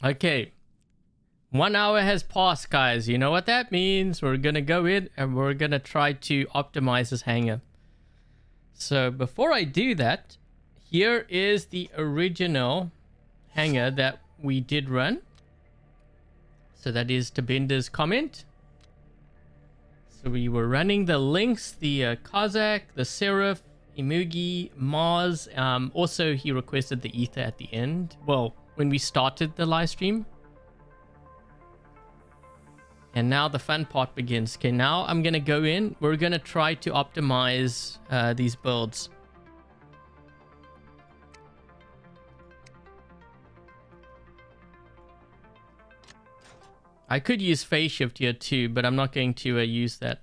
Okay. 1 hour has passed, guys. You know what that means? We're gonna go in and we're gonna try to optimize this hangar. So before I do that, here is the original hangar that we did run. So that is Tabindah's comment. So we were running the Lynx, the Cossack, the Seraph, Imugi, Mars. Also, he requested the Ether at the end. Well, when we started the live stream. And now the fun part begins. Okay, now I'm going to go in. We're going to try to optimize these builds. I could use phase shift here too, but I'm not going to use that.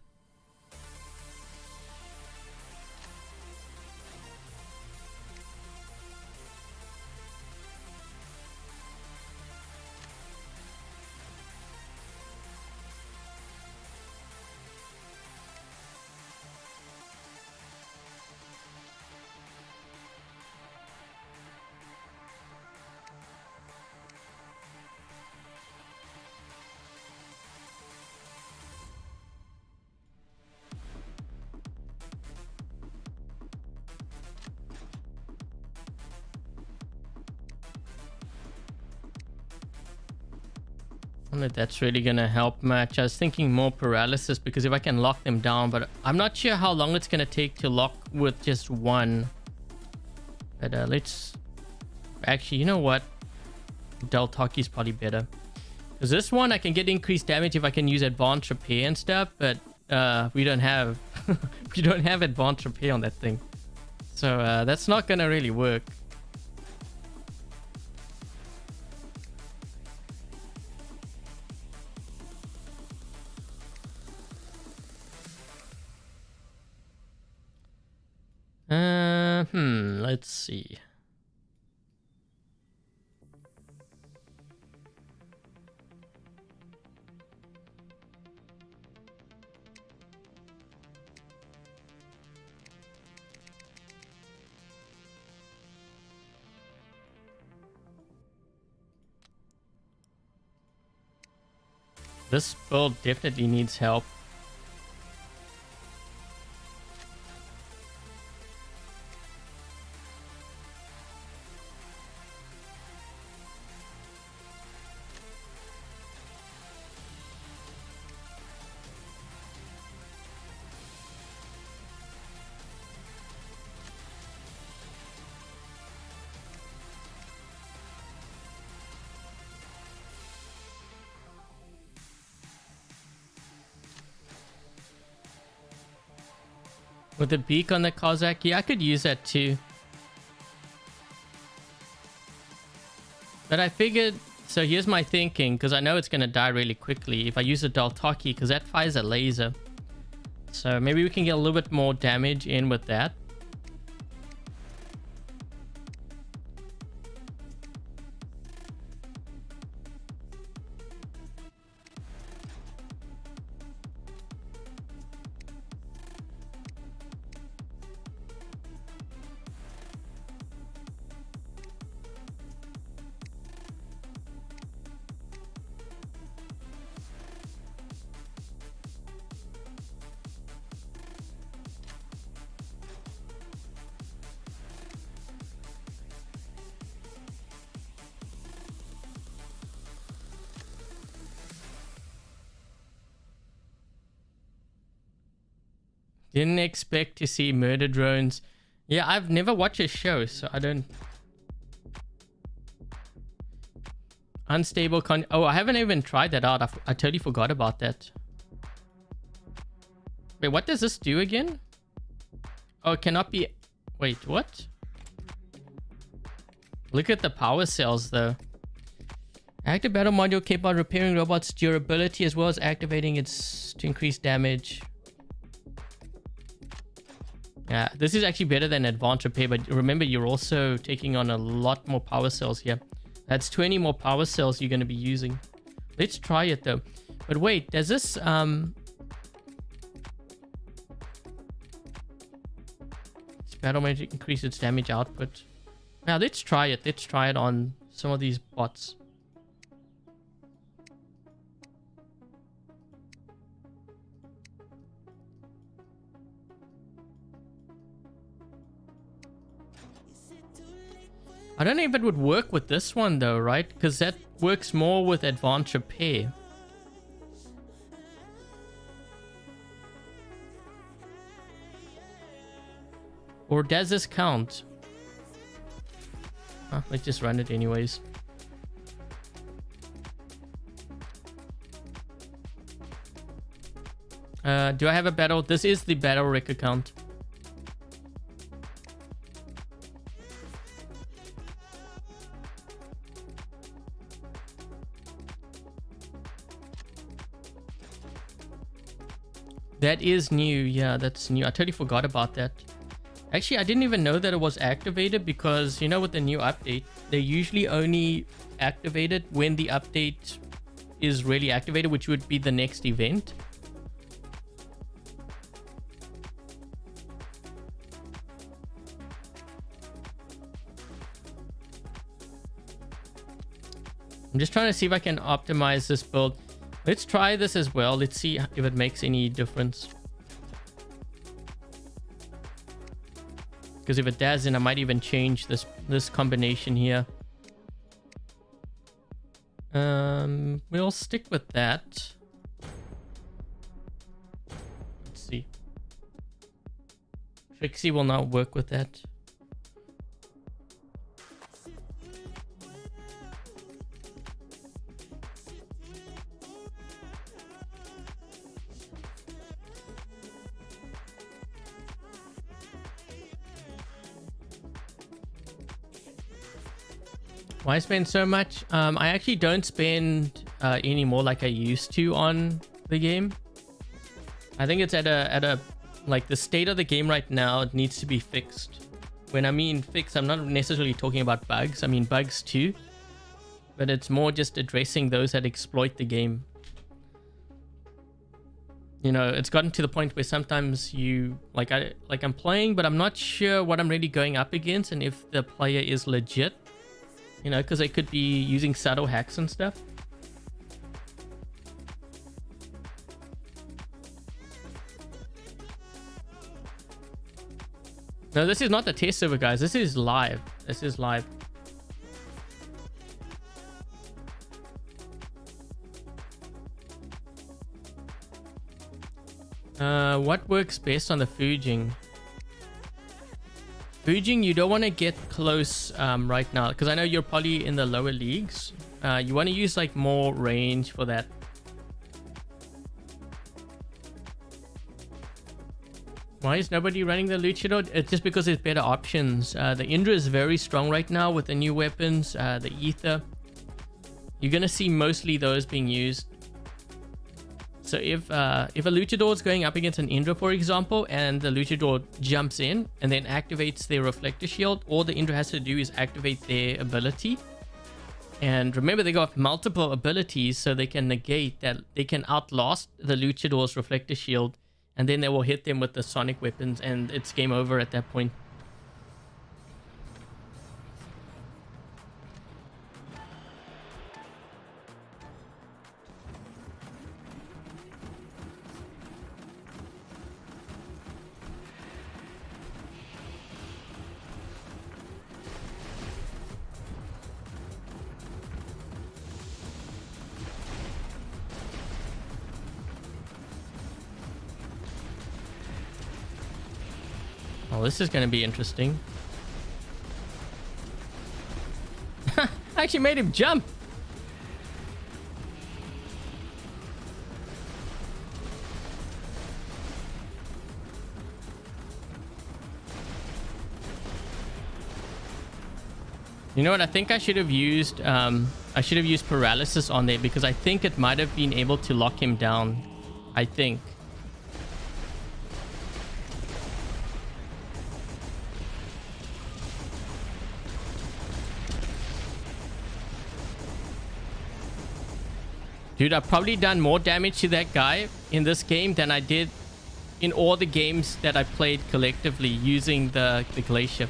I don't know if that's really gonna help much. I was thinking more paralysis, because if I can lock them down, but I'm not sure how long it's gonna take to lock with just one. But let's actually, you know what, Deltaki is probably better, because this one I can get increased damage if I can use advanced repair and stuff, but we don't have we don't have advanced repair on that thing, so that's not gonna really work. Let's see. This build definitely needs help. With the beak on the Cossack, yeah, I could use that too. But I figured, so here's my thinking, because I know it's going to die really quickly if I use a Daltaki, because that fires a laser. So maybe we can get a little bit more damage in with that. Didn't expect to see murder drones. Yeah, I've never watched a show, so I don't... Unstable con... Oh, I haven't even tried that out. I totally forgot about that. Wait, what does this do again? Oh, it cannot be... Wait, what? Look at the power cells, though. Active battle module capable of repairing robots' durability as well as activating its to increase damage. Yeah, this is actually better than advanced repair, but remember, you're also taking on a lot more power cells here. That's 20 more power cells you're going to be using. Let's try it, though. But wait, does this... battle magic increase its damage output. Now, let's try it. Let's try it on some of these bots. I don't know if it would work with this one though, right? Because that works more with advanced repair. Or does this count? Oh, let's just run it anyways. Do I have a battle? This is the battle rec account. That is new. Yeah, that's new. I totally forgot about that. Actually, I didn't even know that it was activated because, you know, with the new update, they usually only activate it when the update is really activated, which would be the next event. I'm just trying to see if I can optimize this build. Let's try this as well. Let's see if it makes any difference. Because if it does, then I might even change this combination here. We'll stick with that. Let's see. Trixie will not work with that. Why spend so much? I actually don't spend anymore like I used to on the game. I think it's at a like the state of the game right now. It needs to be fixed. When I mean fixed, I'm not necessarily talking about bugs. I mean bugs too, but it's more just addressing those that exploit the game. You know, it's gotten to the point where sometimes you I'm playing, but I'm not sure what I'm really going up against and if the player is legit. You know, because they could be using subtle hacks and stuff. No, this is not the test server, guys. This is live. This is live. What works best on the Fujing? Fujing, you don't want to get close right now because I know you're probably in the lower leagues. You want to use like more range for that. Why is nobody running the Luchador? It's just because there's better options. The Indra is very strong right now with the new weapons, the Ether. you're going to see mostly those being used. So if a luchador is going up against an Indra, for example, and the luchador jumps in and then activates their reflector shield, all the Indra has to do is activate their ability. And remember, they got multiple abilities, so they can negate that. They can outlast the luchador's reflector shield, and then they will hit them with the sonic weapons, and it's game over at that point. Oh, this is going to be interesting. I actually made him jump. You know what? I think I should have used paralysis on there, because I think it might have been able to lock him down. I think. Dude, I've probably done more damage to that guy in this game than I did in all the games that I played collectively using the glacier.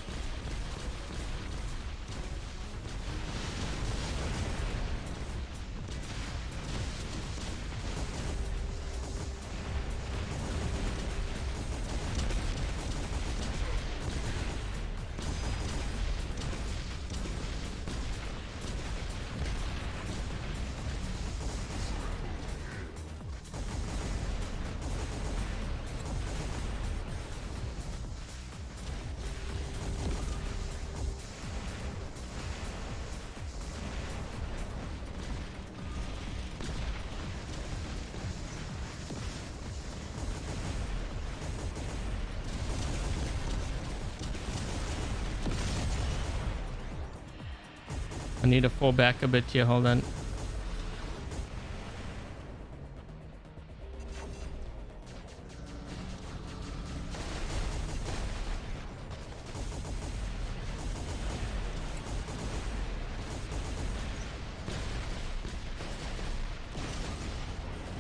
I need to fall back a bit here. Hold on.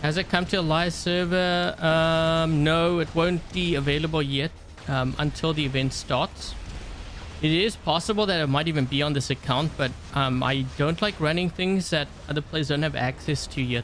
Has it come to a live server? No, it won't be available yet until the event starts. It is possible that it might even be on this account, but I don't like running things that other players don't have access to yet.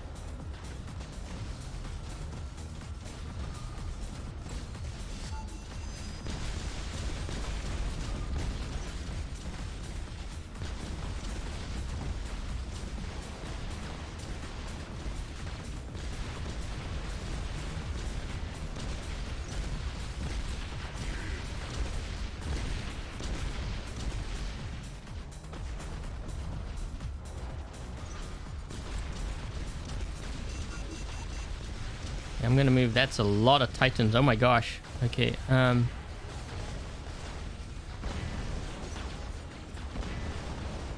I'm gonna move. That's a lot of titans. Oh my gosh. Okay.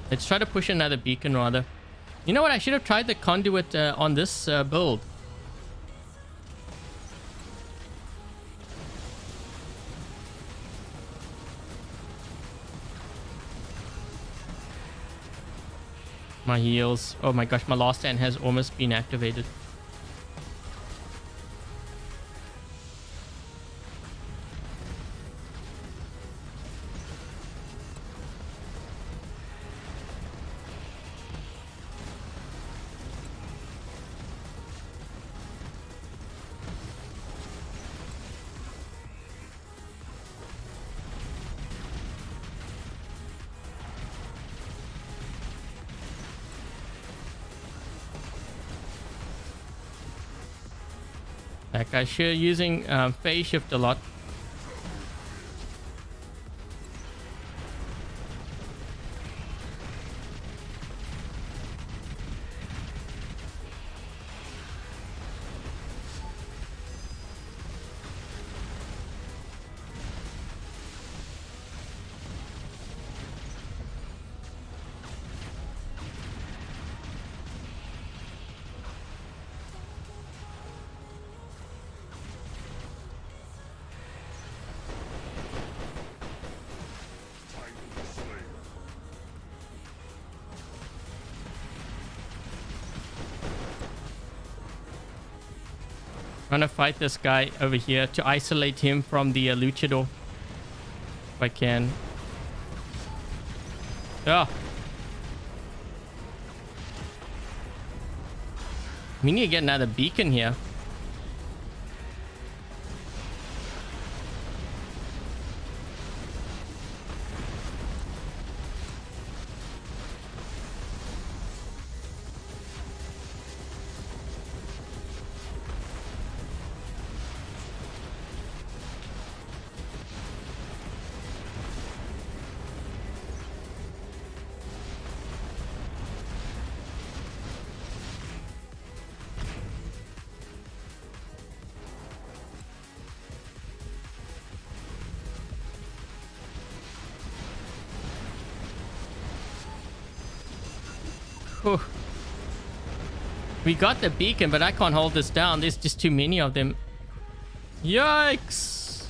Let's try to push another beacon rather. You know what? I should have tried the conduit on this build. My heals. Oh my gosh, my last stand has almost been activated. That guy's sure using phase shift a lot. Trying to fight this guy over here to isolate him from the luchador. If I can. Oh. We need to get another beacon here. Whew. We got the beacon, but I can't hold this down. There's just too many of them. Yikes!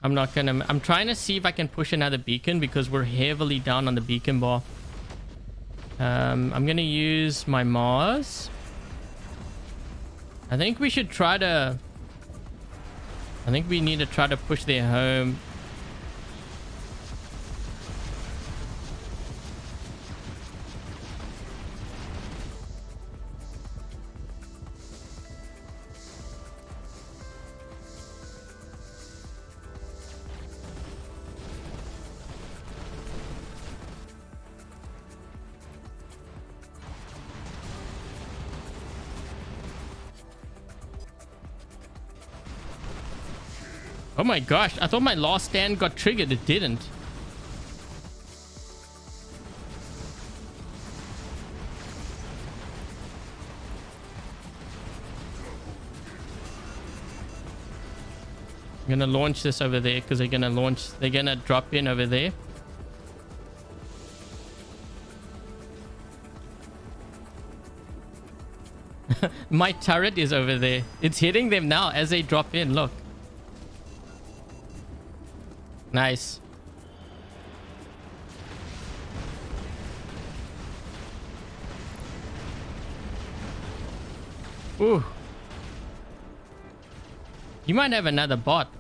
I'm trying to see if I can push another beacon because we're heavily down on the beacon bar. I'm gonna use my Mars. I think we should try to... I think we need to try to push their home. Oh my gosh, I thought my last stand got triggered. It didn't. I'm gonna launch this over there because they're gonna drop in over there. My turret is over there. It's hitting them now as they drop in. Look. Nice. Ooh. You might have another bot.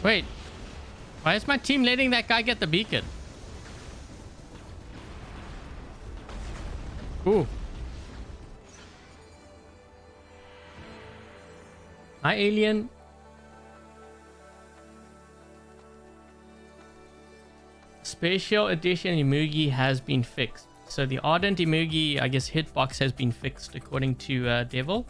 Wait, why is my team letting that guy get the beacon? Ooh. Hi, alien. Special edition Imugi has been fixed. So the Ardent Imugi, I guess, hitbox has been fixed according to Devil.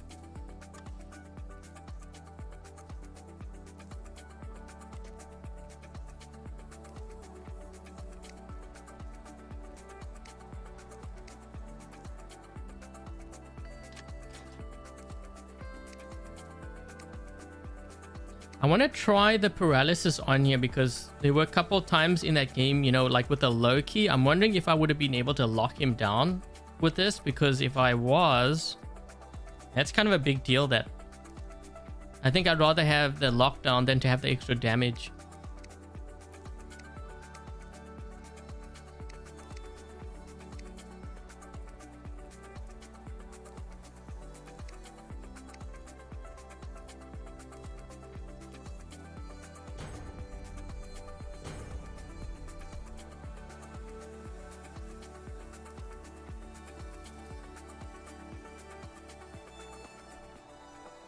I want to try the paralysis on here because there were a couple times in that game, you know, like with the low key. I'm wondering if I would have been able to lock him down with this, because if I was, that's kind of a big deal. That I think I'd rather have the lockdown than to have the extra damage.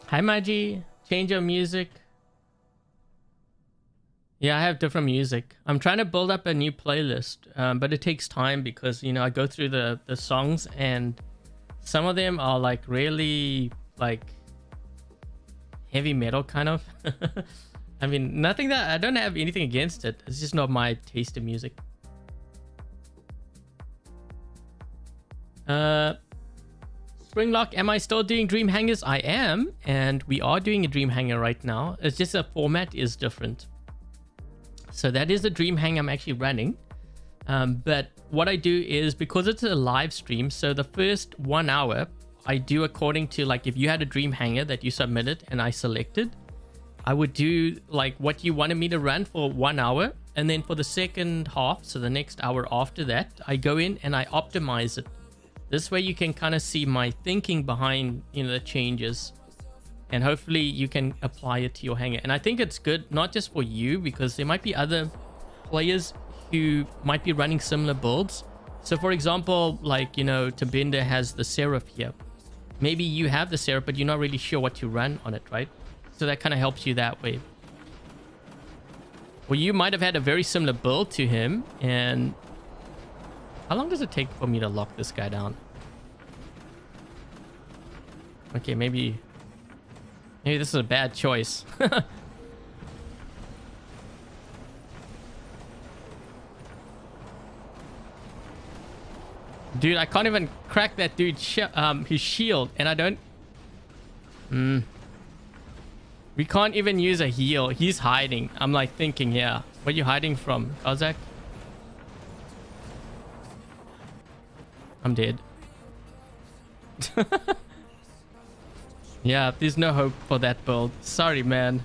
Hi Magi, change your music. Yeah, I have different music. I'm trying to build up a new playlist, but it takes time because, you know, I go through the songs and some of them are like really like heavy metal kind of. I mean, nothing that I don't have anything against it. It's just not my taste of music. Springlock, am I still doing Dream Hangars? I am, and we are doing a Dream Hangar right now. It's just the format is different. So that is the Dream Hangar I'm actually running. But what I do is, because it's a live stream, so the first 1 hour, I do according to, like, if you had a Dream Hangar that you submitted and I selected, I would do like what you wanted me to run for 1 hour. And then for the second half, so the next hour after that, I go in and I optimize it. This way you can kind of see my thinking behind, you know, the changes. And hopefully you can apply it to your hangar. And I think it's good, not just for you, because there might be other players who might be running similar builds. So for example, like, you know, Tabindah has the Seraph here. Maybe you have the Seraph, but you're not really sure what to run on it, right? So that kind of helps you that way. Or you might have had a very similar build to him. And how long does it take for me to lock this guy down? Okay, maybe this is a bad choice. Dude, I can't even crack that dude's his shield, and I don't... We can't even use a heal. He's hiding. I'm like thinking, yeah. Where are you hiding from, Cossack? I'm dead. Yeah, there's no hope for that build. Sorry, man.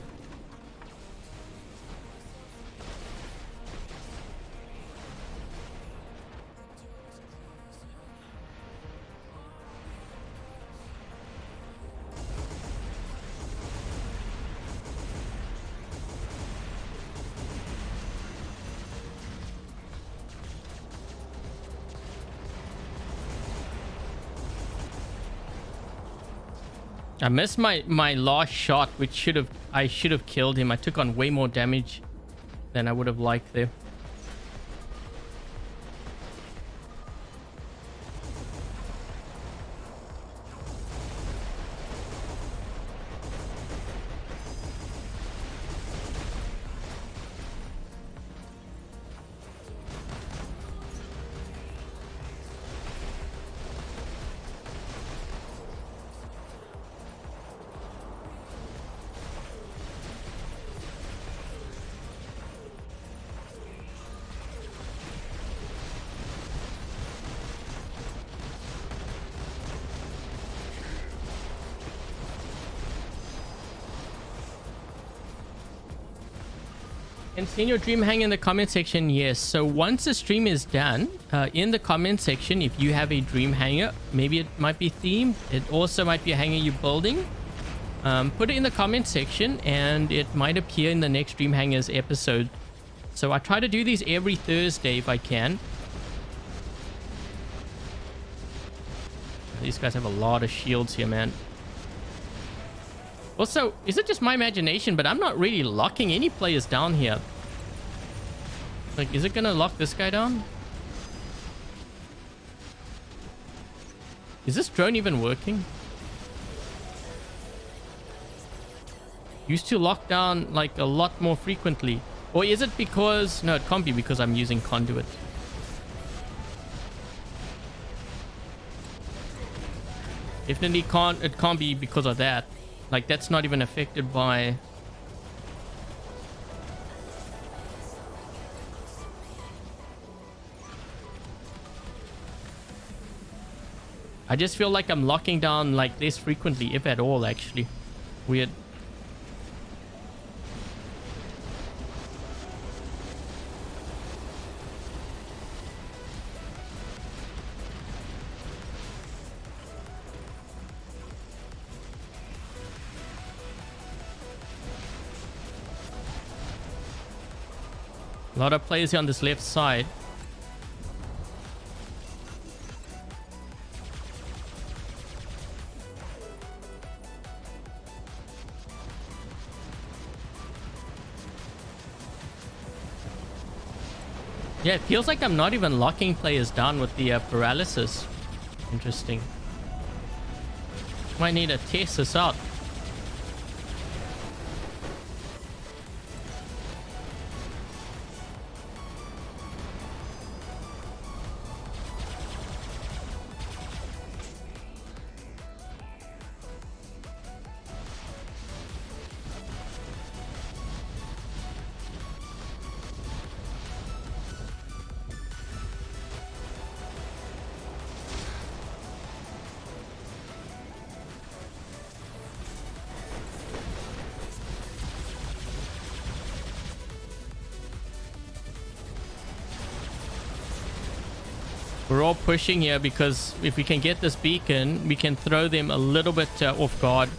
I missed my last shot, which I should have killed him. I took on way more damage than I would have liked there. And send your dream hang in the comment section. Yes, so once the stream is done, in the comment section, if you have a dream hanger, maybe it might be themed, it also might be a hanger you're building, put it in the comment section and it might appear in the next Dream Hangars episode. So I try to do these every Thursday if I can. These guys have a lot of shields here, man. Also, is it just my imagination, but I'm not really locking any players down here. Like, is it gonna lock this guy down? Is this drone even working? Used to lock down like a lot more frequently. Or is it because... No, it can't be because I'm using conduit. Definitely can't... It can't be because of that. Like, that's not even affected by... I just feel like I'm locking down like less frequently, if at all, actually. Weird. A lot of players here on this left side. Yeah, it feels like I'm not even locking players down with the paralysis. Interesting. Might need to test this out. We're all pushing here because if we can get this beacon, we can throw them a little bit off guard.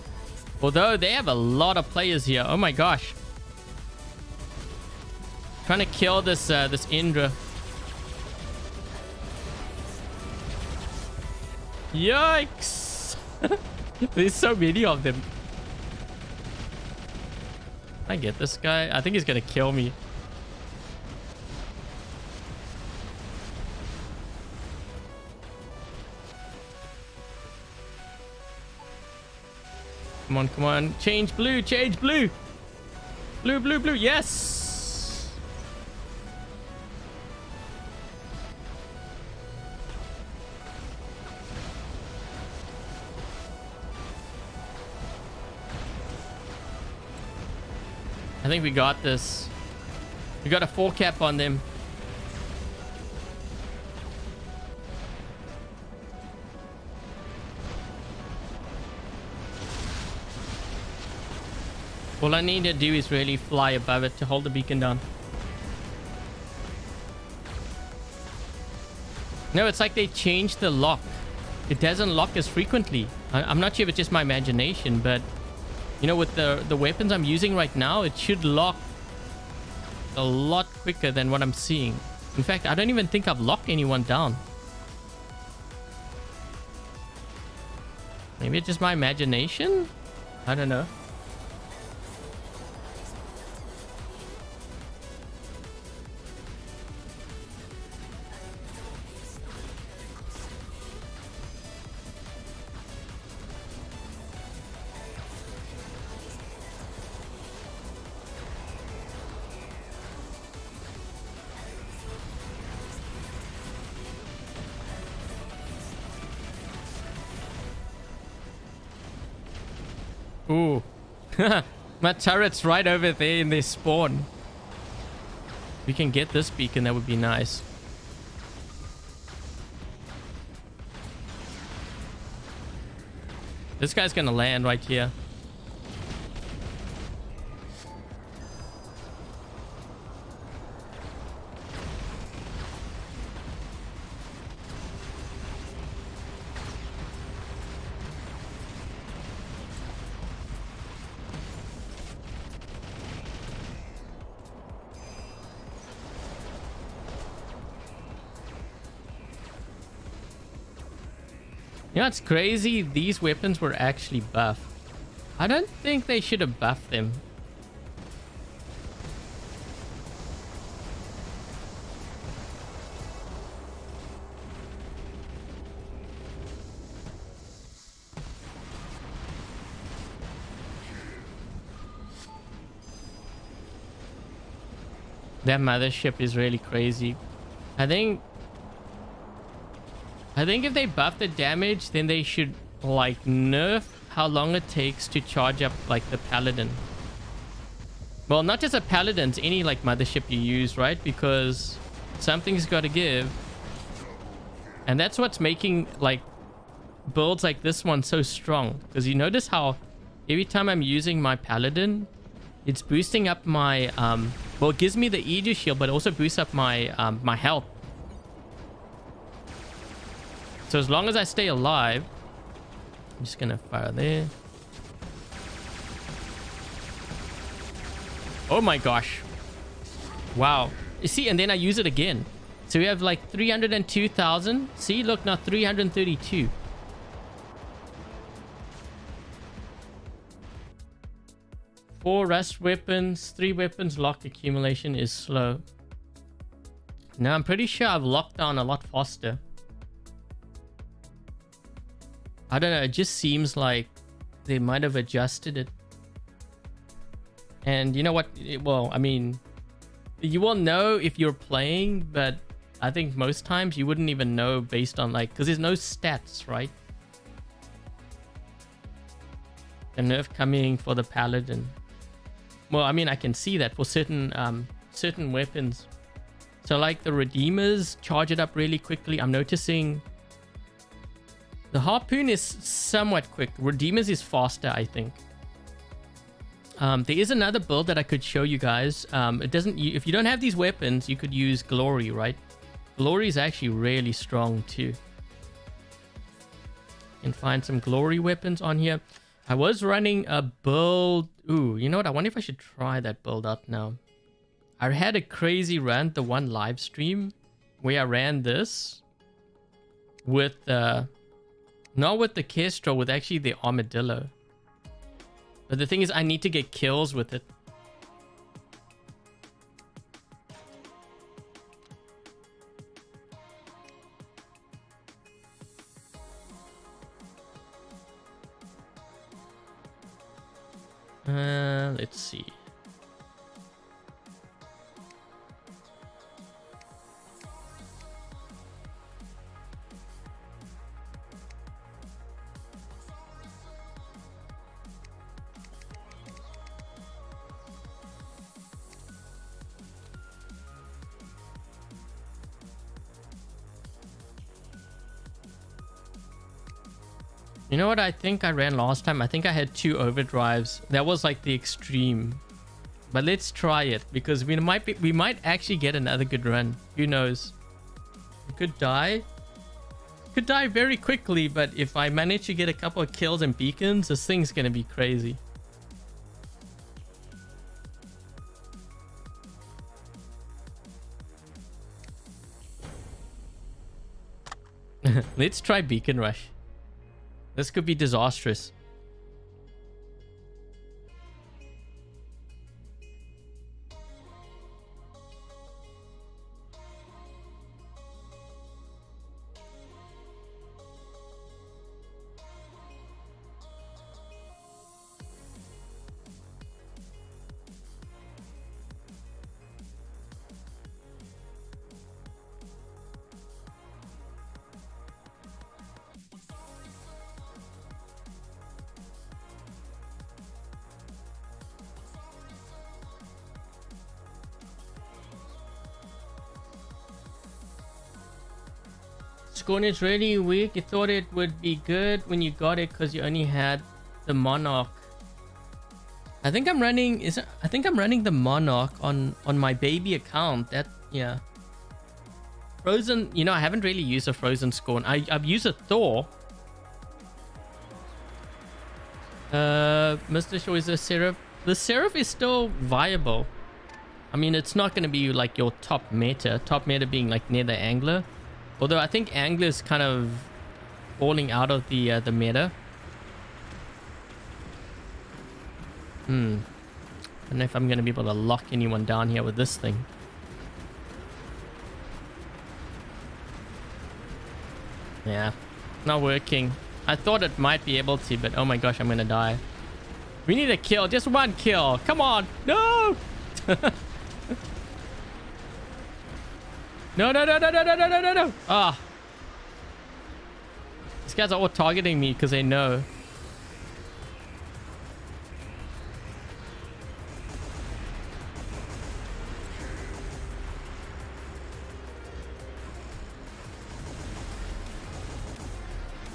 Although they have a lot of players here. Oh my gosh. Trying to kill this this Indra. Yikes. There's so many of them. Can I get this guy? I think he's gonna kill me. Come on, come on. Change blue, change blue. Blue, blue, blue. Yes. I think we got this. We got a 4 cap on them. All I need to do is really fly above it to hold the beacon down. No, it's like they changed the lock. It doesn't lock as frequently. I'm not sure if it's just my imagination, but you know, with the weapons I'm using right now, it should lock a lot quicker than what I'm seeing. In fact, I don't even think I've locked anyone down. Maybe it's just my imagination? I don't know. Ooh. My turret's right over there in their spawn. If we can get this beacon, that would be nice. This guy's gonna land right here. You know, it's crazy. These weapons were actually buffed. I don't think they should have buffed them. That mothership is really crazy. I think if they buff the damage, then they should like nerf how long it takes to charge up like the paladin. Well, not just a paladin's, any like mothership you use, right? Because something's got to give. And that's what's making like builds like this one so strong. Because you notice how every time I'm using my paladin, it's boosting up my well, it gives me the Aegis shield, but it also boosts up my my health. So as long as I stay alive, I'm just gonna fire there. Oh my gosh. Wow. You see, and then I use it again. So we have like 302,000. See, look, now 332. Four rust weapons, 3 weapons lock accumulation is slow. Now I'm pretty sure I've locked down a lot faster. I don't know, it just seems like they might have adjusted it. And you know what? Well, I mean, you will know if you're playing, but I think most times you wouldn't even know based on like, because there's no stats, right? A nerf coming for the paladin. Well, I mean, I can see that for certain certain weapons. So like the redeemers charge it up really quickly. I'm noticing the harpoon is somewhat quick. Redeemers is faster, I think. There is another build that I could show you guys. It doesn't. If you don't have these weapons, you could use Glory, right? Glory is actually really strong too. Can find some glory weapons on here. I was running a build. Ooh, you know what? I wonder if I should try that build out now. I had a crazy run, the one live stream where I ran this with not with the Kestrel, with actually the Armadillo. But the thing is, I need to get kills with it. Let's see. You know what I think I ran last time? I think I had 2 overdrives. That was like the extreme. But let's try it because we might actually get another good run. Who knows? We could die. Could die very quickly, but if I manage to get a couple of kills and beacons, this thing's gonna be crazy. Let's try beacon rush. This could be disastrous. Scorn is really weak. You thought it would be good when you got it because you only had the Monarch. I think I'm running the Monarch on my baby account. That, yeah. Frozen, you know, I haven't really used a Frozen Scorn. I've used a Thor. Mr. Shaw, is a Seraph. The Seraph is still viable. I mean, it's not going to be like your top meta. Top meta being like Nether Angler. Although I think Angler is kind of falling out of the meta. I don't know if I'm going to be able to lock anyone down here with this thing. Yeah, not working. I thought it might be able to, but oh my gosh, I'm going to die. We need a kill. Just one kill. Come on. No. No, no, no, no, no, no, no, no, no, no. Ah. These guys are all targeting me because they know.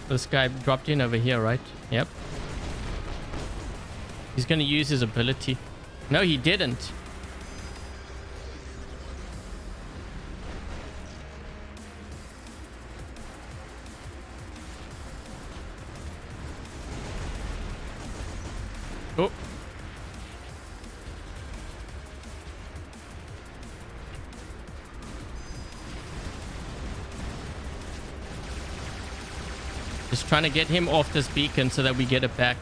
This guy dropped in over here, right? Yep. He's going to use his ability. No, he didn't. Oh. Just trying to get him off this beacon so that we get it back.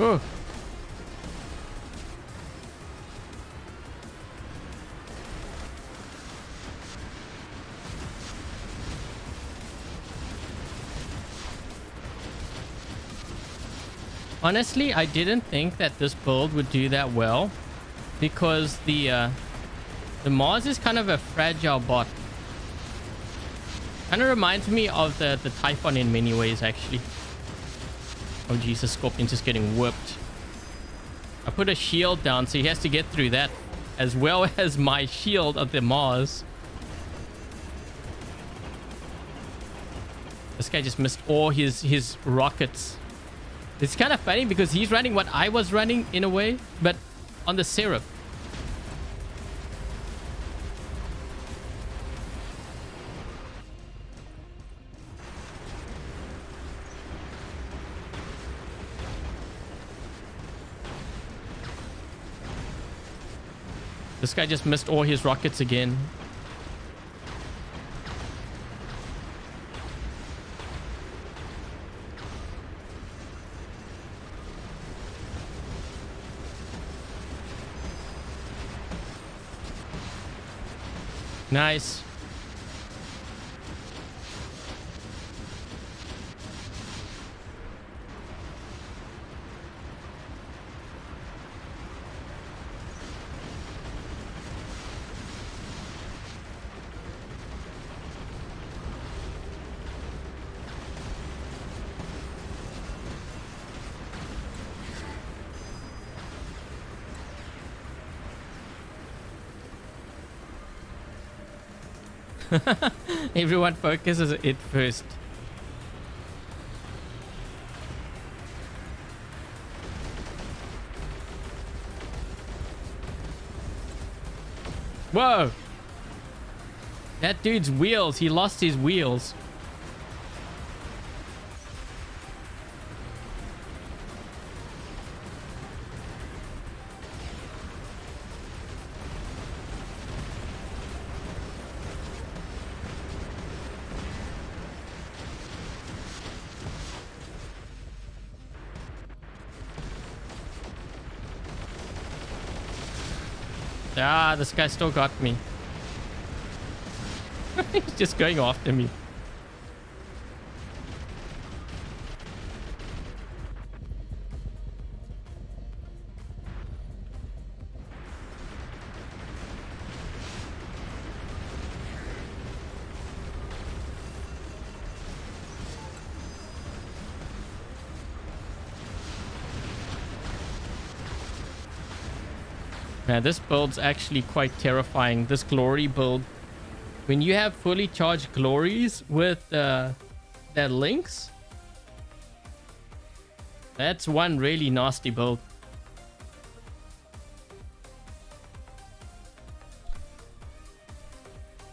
Oh. Honestly, I didn't think that this build would do that well because the Mars is kind of a fragile bot. Kind of reminds me of the Typhon in many ways, actually. Oh Jesus, Scorpion's just getting whipped. I put a shield down, so he has to get through that, as well as my shield of the Mars. This guy just missed all his rockets. It's kind of funny because he's running what I was running in a way, but on the Seraph. This guy just missed all his rockets again. Nice. Everyone focuses it first. Whoa! That dude's wheels. He lost his wheels. Ah, this guy still got me. He's just going after me. Man, this build's actually quite terrifying. This glory build. When you have fully charged glories with that Lynx, that's one really nasty build.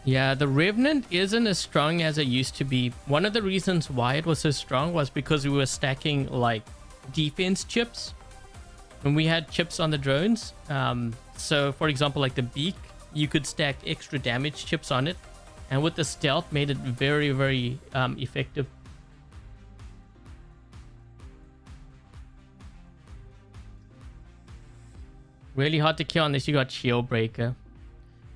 Yeah, the Revenant isn't as strong as it used to be. One of the reasons why it was so strong was because we were stacking like defense chips when we had chips on the drones. So for example, like the beak, you could stack extra damage chips on it, and with the stealth made it very, very effective. Really hard to kill unless you got shield breaker.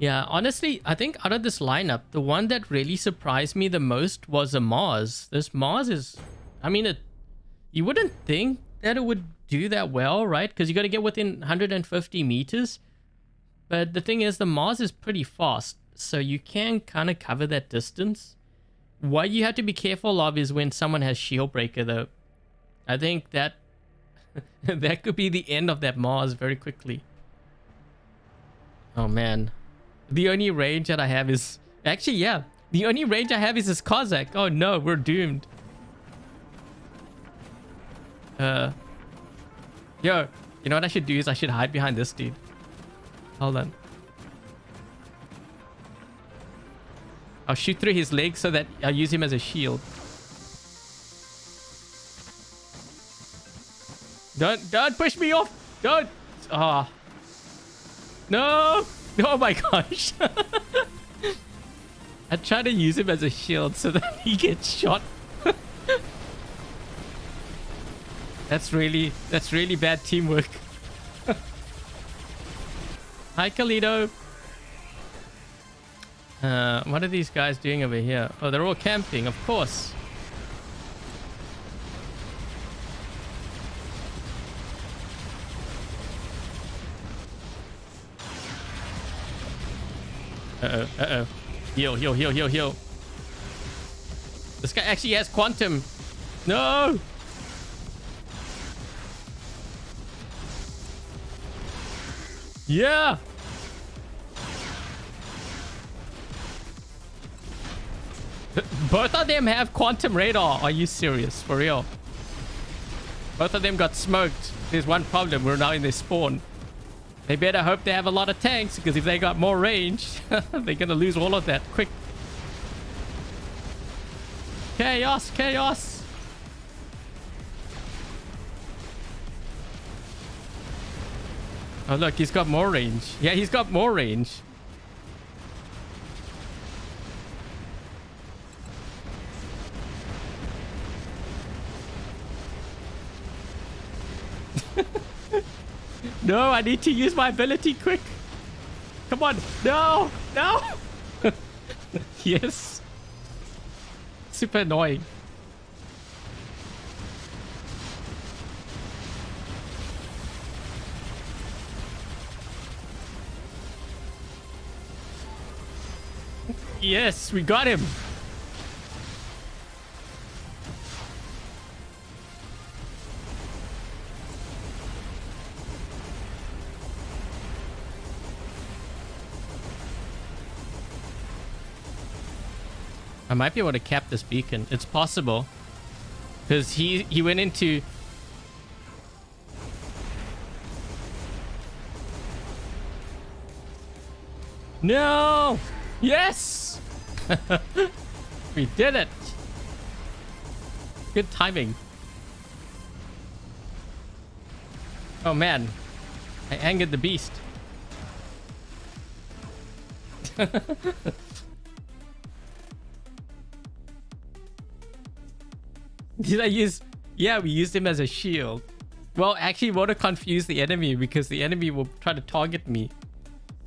Yeah, honestly, I think out of this lineup, the one that really surprised me the most was a Mars. This Mars is, I mean, you wouldn't think that it would do that well, right? Because you got to get within 150 meters. But the thing is, the Mars is pretty fast, so you can kind of cover that distance. What you have to be careful of is when someone has shield breaker, though. I think that that could be the end of that Mars very quickly. Oh man, the only range that I have is actually, yeah, the only range I have is this Cossack. Oh no, we're doomed. Yo, you know what I should do is I should hide behind this dude. Hold on. I'll shoot through his legs so that I'll use him as a shield. Don't push me off. Don't. Ah. Oh. No. Oh my gosh. I try to use him as a shield so that he gets shot. That's really bad teamwork. Hi, Kalido. What are these guys doing over here? Oh, they're all camping, of course. Uh-oh. Heal. This guy actually has quantum. No! Yeah! Both of them have quantum radar. Are you serious? For real? Both of them got smoked. There's one problem. We're now in their spawn. They better hope they have a lot of tanks, because if they got more range, they're gonna lose all of that quick. Chaos. Oh, look, he's got more range. Yeah, he's got more range. No, I need to use my ability quick. Come on. No. Yes. Super annoying. Yes, we got him. I might be able to cap this beacon. It's possible. Because he went into... No! Yes! We did it! Good timing. Oh man. I angered the beast. Did I use... Yeah, we used him as a shield. Well, actually, we want to confuse the enemy because the enemy will try to target me.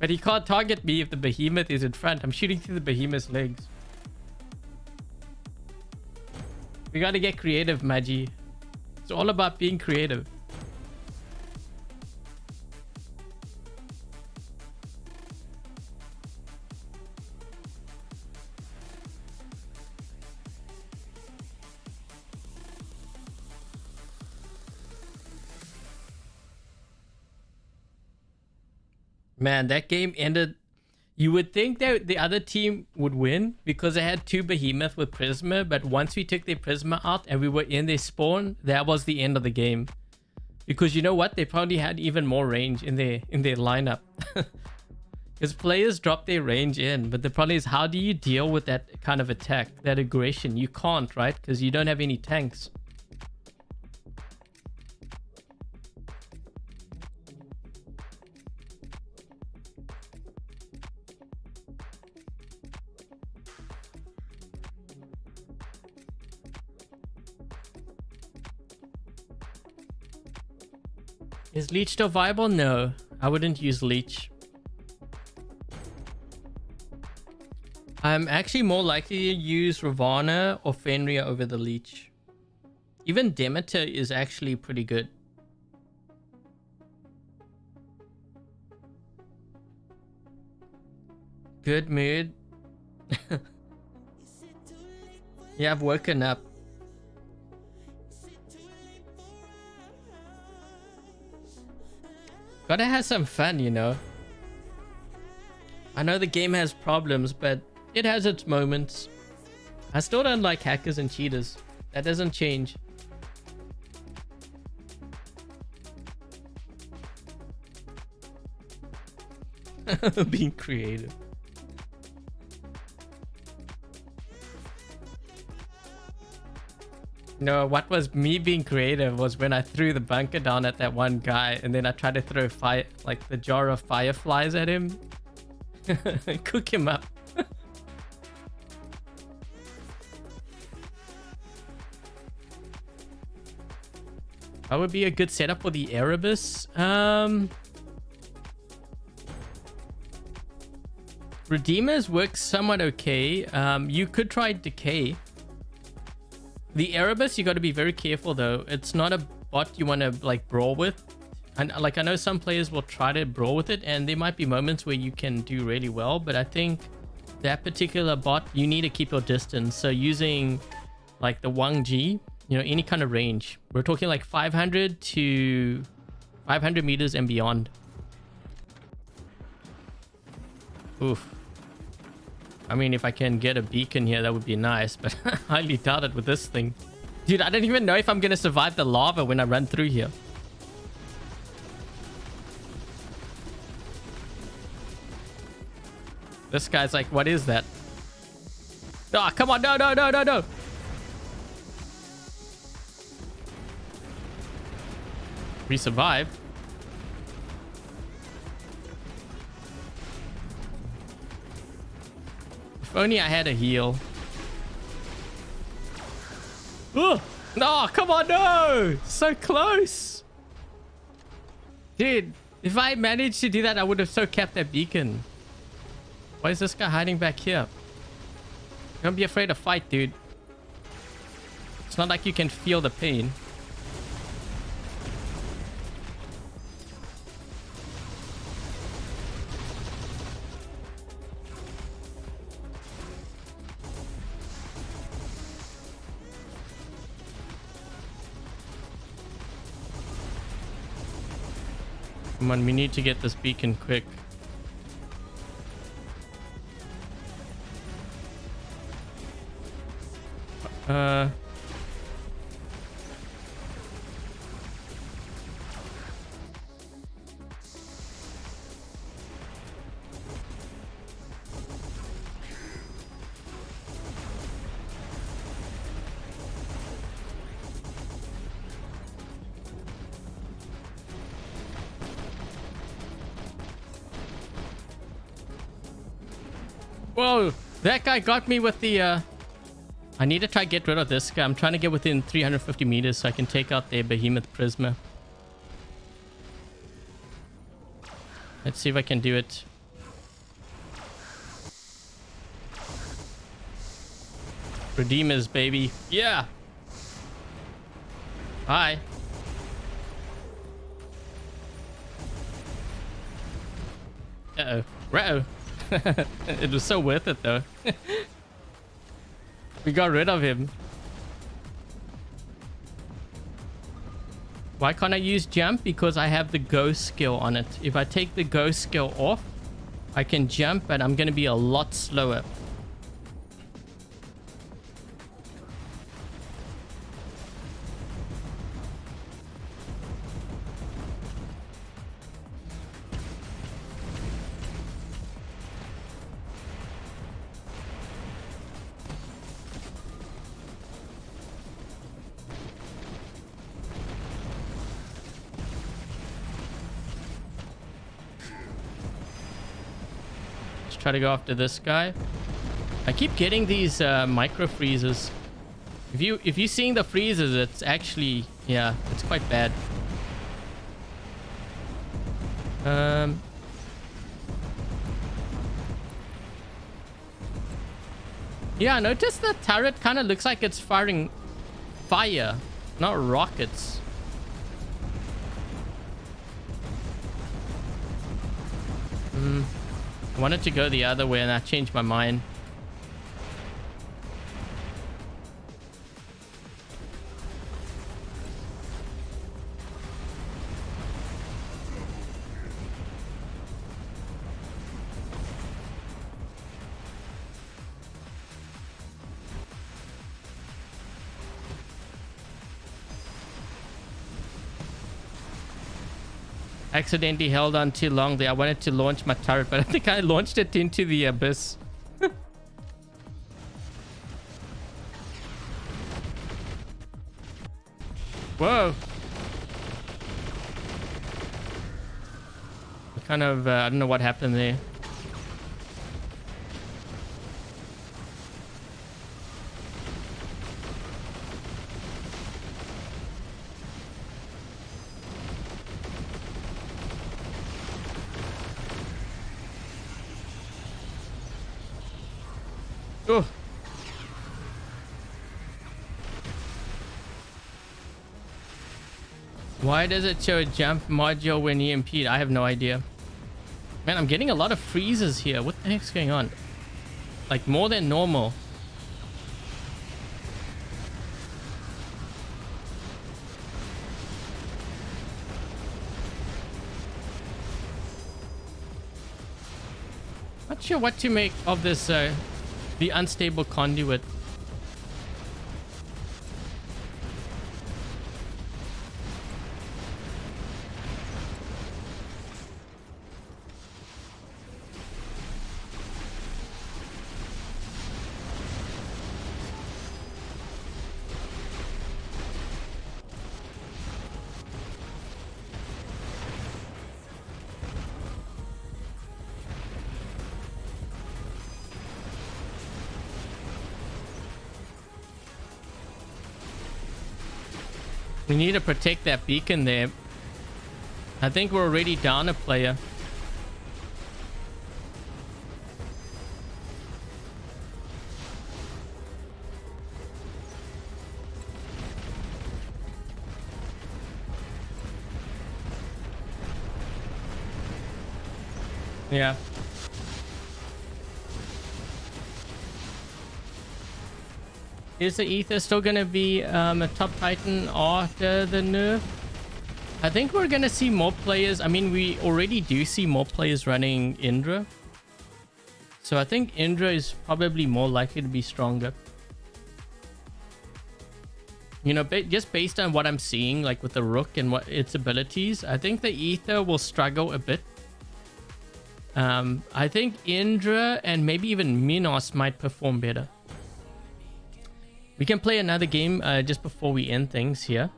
But he can't target me if the behemoth is in front. I'm shooting through the behemoth's legs. We gotta get creative, Magi. It's all about being creative. Man, that game ended... You would think that the other team would win because they had two behemoth with Prisma, but once we took their Prisma out and we were in their spawn, that was the end of the game. Because you know what? They probably had even more range in their lineup. Because players drop their range in, but the problem is, how do you deal with that kind of attack, that aggression? You can't, right? Because you don't have any tanks. Is Leech still viable? No, I wouldn't use Leech. I'm actually more likely to use Ravana or Fenrir over the Leech. Even Demeter is actually pretty good. Good mood. Yeah, I've woken up. Gotta have some fun, you know. I know the game has problems, but it has its moments. I still don't like hackers and cheaters. That doesn't change. Being creative. No, what was me being creative was when I threw the bunker down at that one guy and then I tried to throw fire, like the jar of fireflies at him. Cook him up. That would be a good setup for the Erebus. Redeemers works somewhat okay. You could try Decay. The Erebus, you got to be very careful though. It's not a bot you want to like brawl with. And like, I know some players will try to brawl with it, and there might be moments where you can do really well, but I think that particular bot, you need to keep your distance. So using like the 1G, you know, any kind of range, we're talking like 500 to 500 meters and beyond. Oof. I mean, if I can get a beacon here, that would be nice, but I highly doubt it with this thing. Dude, I don't even know if I'm gonna survive the lava when I run through here. This guy's like, what is that? Ah, come on, no, no, no, no, no. We survived. If only I had a heal. Oh, no, come on, no. So close. Dude, if I managed to do that, I would have so kept that beacon. Why is this guy hiding back here? Don't be afraid to fight, dude. It's not like you can feel the pain. Come on, we need to get this beacon quick. Whoa, that guy got me with the I need to try to get rid of this guy. I'm trying to get within 350 meters so I can take out their behemoth prisma. Let's see if I can do it. Redeemers, baby. Yeah. Hi. Uh-oh. Uh-oh. It was so worth it, though. We got rid of him. Why can't I use jump? Because I have the ghost skill on it. If I take the ghost skill off, I can jump, but I'm going to be a lot slower. Try to go after this guy. I keep getting these micro freezes. If you're seeing the freezes, it's actually, yeah, it's quite bad. Yeah, I noticed the turret kind of looks like it's firing fire, not rockets. I wanted to go the other way and I changed my mind. Accidentally held on too long there. I wanted to launch my turret, but I think I launched it into the abyss. Whoa. Kind of, I don't know what happened there. Oh. Why does it show a jump module when EMP'd? I have no idea. Man, I'm getting a lot of freezes here. What the heck's going on? Like more than normal. Not sure what to make of this, the unstable conduit. We need to protect that beacon there. I think we're already down a player. Yeah. Is the Ether still going to be a top titan after the nerf? I think we're going to see more players. I mean, we already do see more players running Indra. So I think Indra is probably more likely to be stronger. You know, just based on what I'm seeing, like with the Rook and what its abilities, I think the Ether will struggle a bit. I think Indra and maybe even Minos might perform better. We can play another game just before we end things here.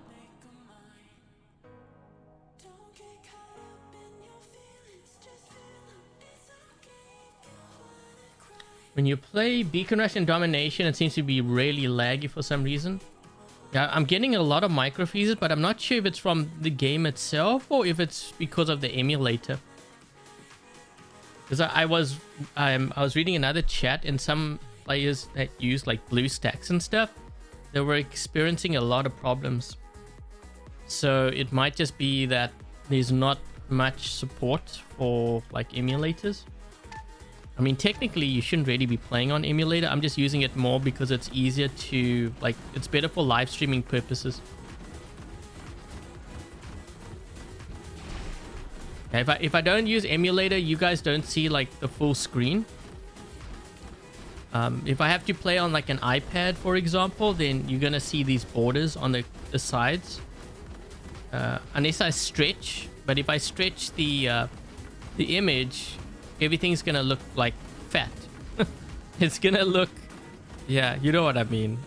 When you play Beacon Rush and Domination, it seems to be really laggy for some reason. Yeah, I'm getting a lot of micro freezes, but I'm not sure if it's from the game itself or if it's because of the emulator. Because I was reading another chat, and some players that use like BlueStacks and stuff, they were experiencing a lot of problems. So it might just be that there's not much support for like emulators. I mean, technically you shouldn't really be playing on emulator. I'm just using it more because it's easier to, like, it's better for live streaming purposes. If I don't use emulator, you guys don't see like the full screen. If I have to play on like an iPad, for example, then you're gonna see these borders on the sides. Unless I stretch, but if I stretch the image, everything's gonna look like fat. It's gonna look, yeah, you know what I mean.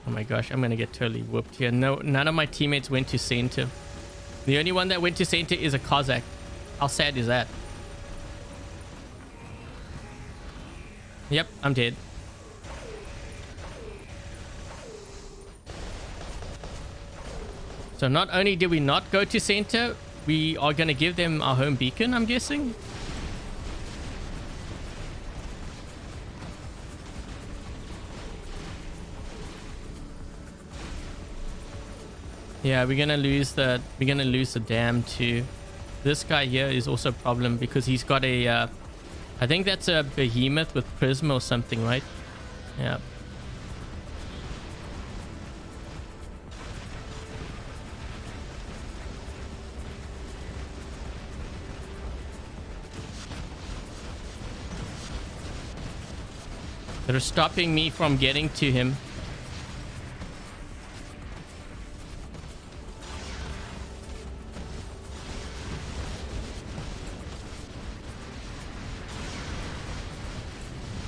Oh my gosh, I'm gonna get totally whooped here. No, none of my teammates went to center. The only one that went to center is a Cossack. How sad is that? Yep, I'm dead. So not only did we not go to center, we are going to give them our home beacon, I'm guessing. Yeah, we're going to lose the dam too. This guy here is also a problem because he's got a I think that's a behemoth with prism or something, right? Yeah. They're stopping me from getting to him.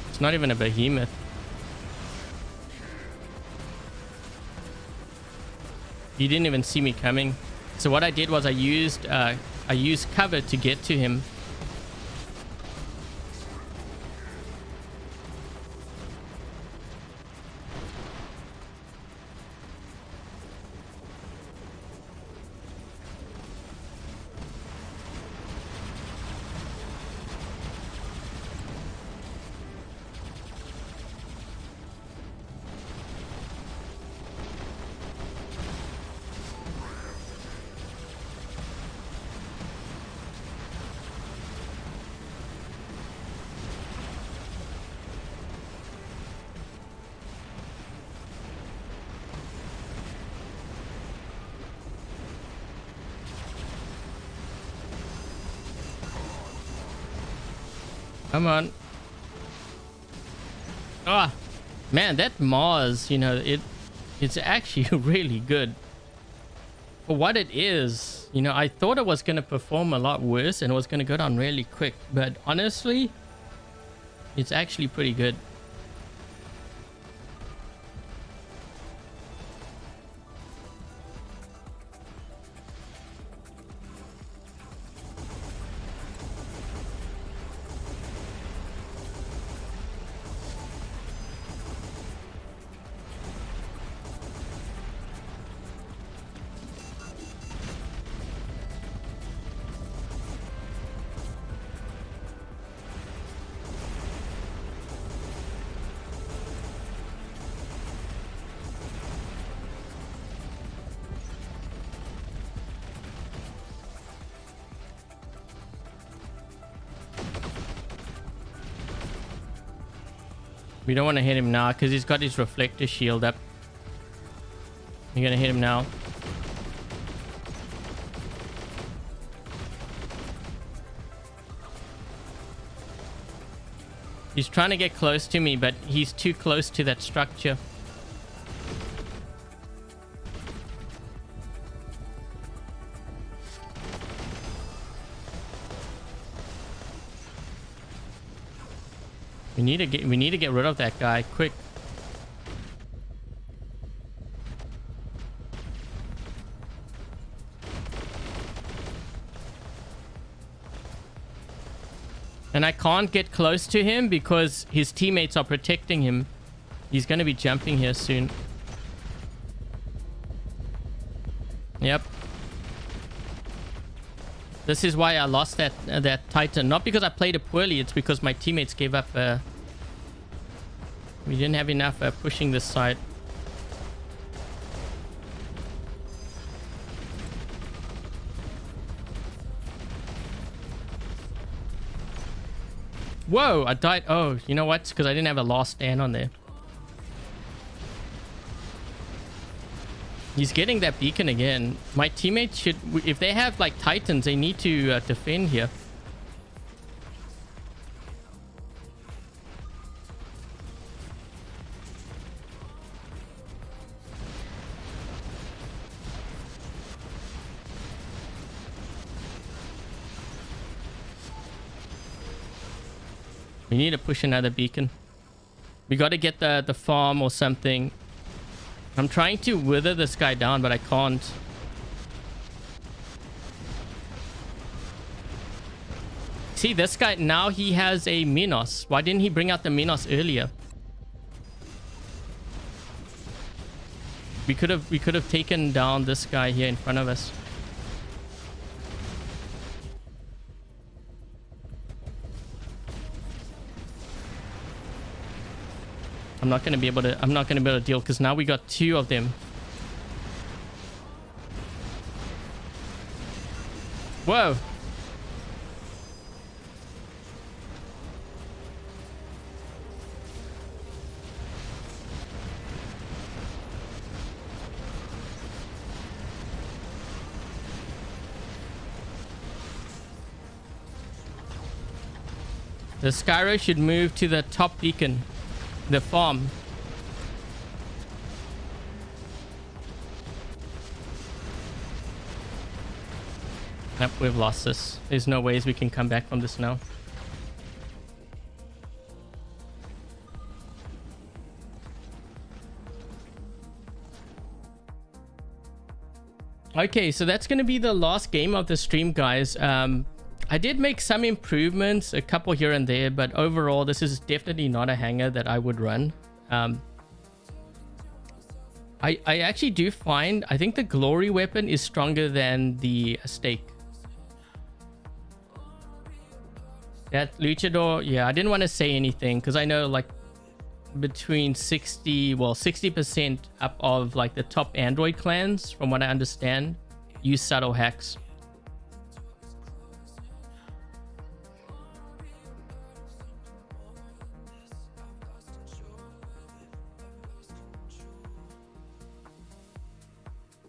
It's not even a behemoth. He didn't even see me coming. So what I did was I used cover to get to him. Come on. Ah, man, that Mars, you know, it's actually really good. For what it is, you know, I thought it was going to perform a lot worse and it was going to go down really quick. But honestly, it's actually pretty good. We don't want to hit him now because he's got his reflector shield up. You're going to hit him now. He's trying to get close to me, but he's too close to that structure. We need to get rid of that guy quick. And I can't get close to him because his teammates are protecting him. He's going to be jumping here soon. Yep. This is why I lost that Titan. Not because I played it poorly. It's because my teammates gave up. We didn't have enough pushing this side. Whoa, I died. Oh, you know what? It's because I didn't have a last stand on there. He's getting that beacon again. My teammates should, if they have like Titans, they need to defend here. We need to push another beacon. We got to get the farm or something. I'm trying to wither this guy down, but I can't. See, this guy, now he has a Minos. Why didn't he bring out the Minos earlier? We could have taken down this guy here in front of us. I'm not gonna be able to deal because now we got two of them. Whoa. The Skyro should move to the top beacon. The farm. Yep, we've lost this. There's no ways we can come back from this now. Okay, so that's going to be the last game of the stream, guys. I did make some improvements, a couple here and there, but overall, this is definitely not a hangar that I would run. I actually do find, I think the glory weapon is stronger than the stake. That luchador, yeah, I didn't want to say anything because I know like between 60% up of like the top Android clans, from what I understand, use subtle hacks.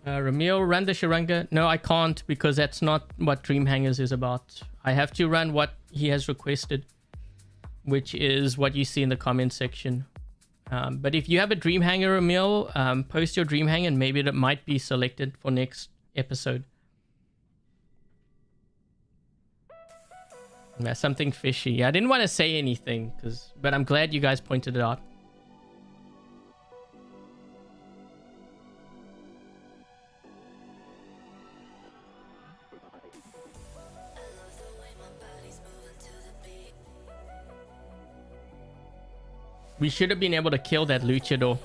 Ramil, run the Sharanga. No, I can't because that's not what Dream Hangars is about. I have to run what he has requested. which is what you see in the comment section. But if you have a Dream Hangar, Emil, post your Dream Hangar and maybe it might be selected for next episode. Yeah, something fishy. I didn't want to say anything, but I'm glad you guys pointed it out. We should have been able to kill that luchador.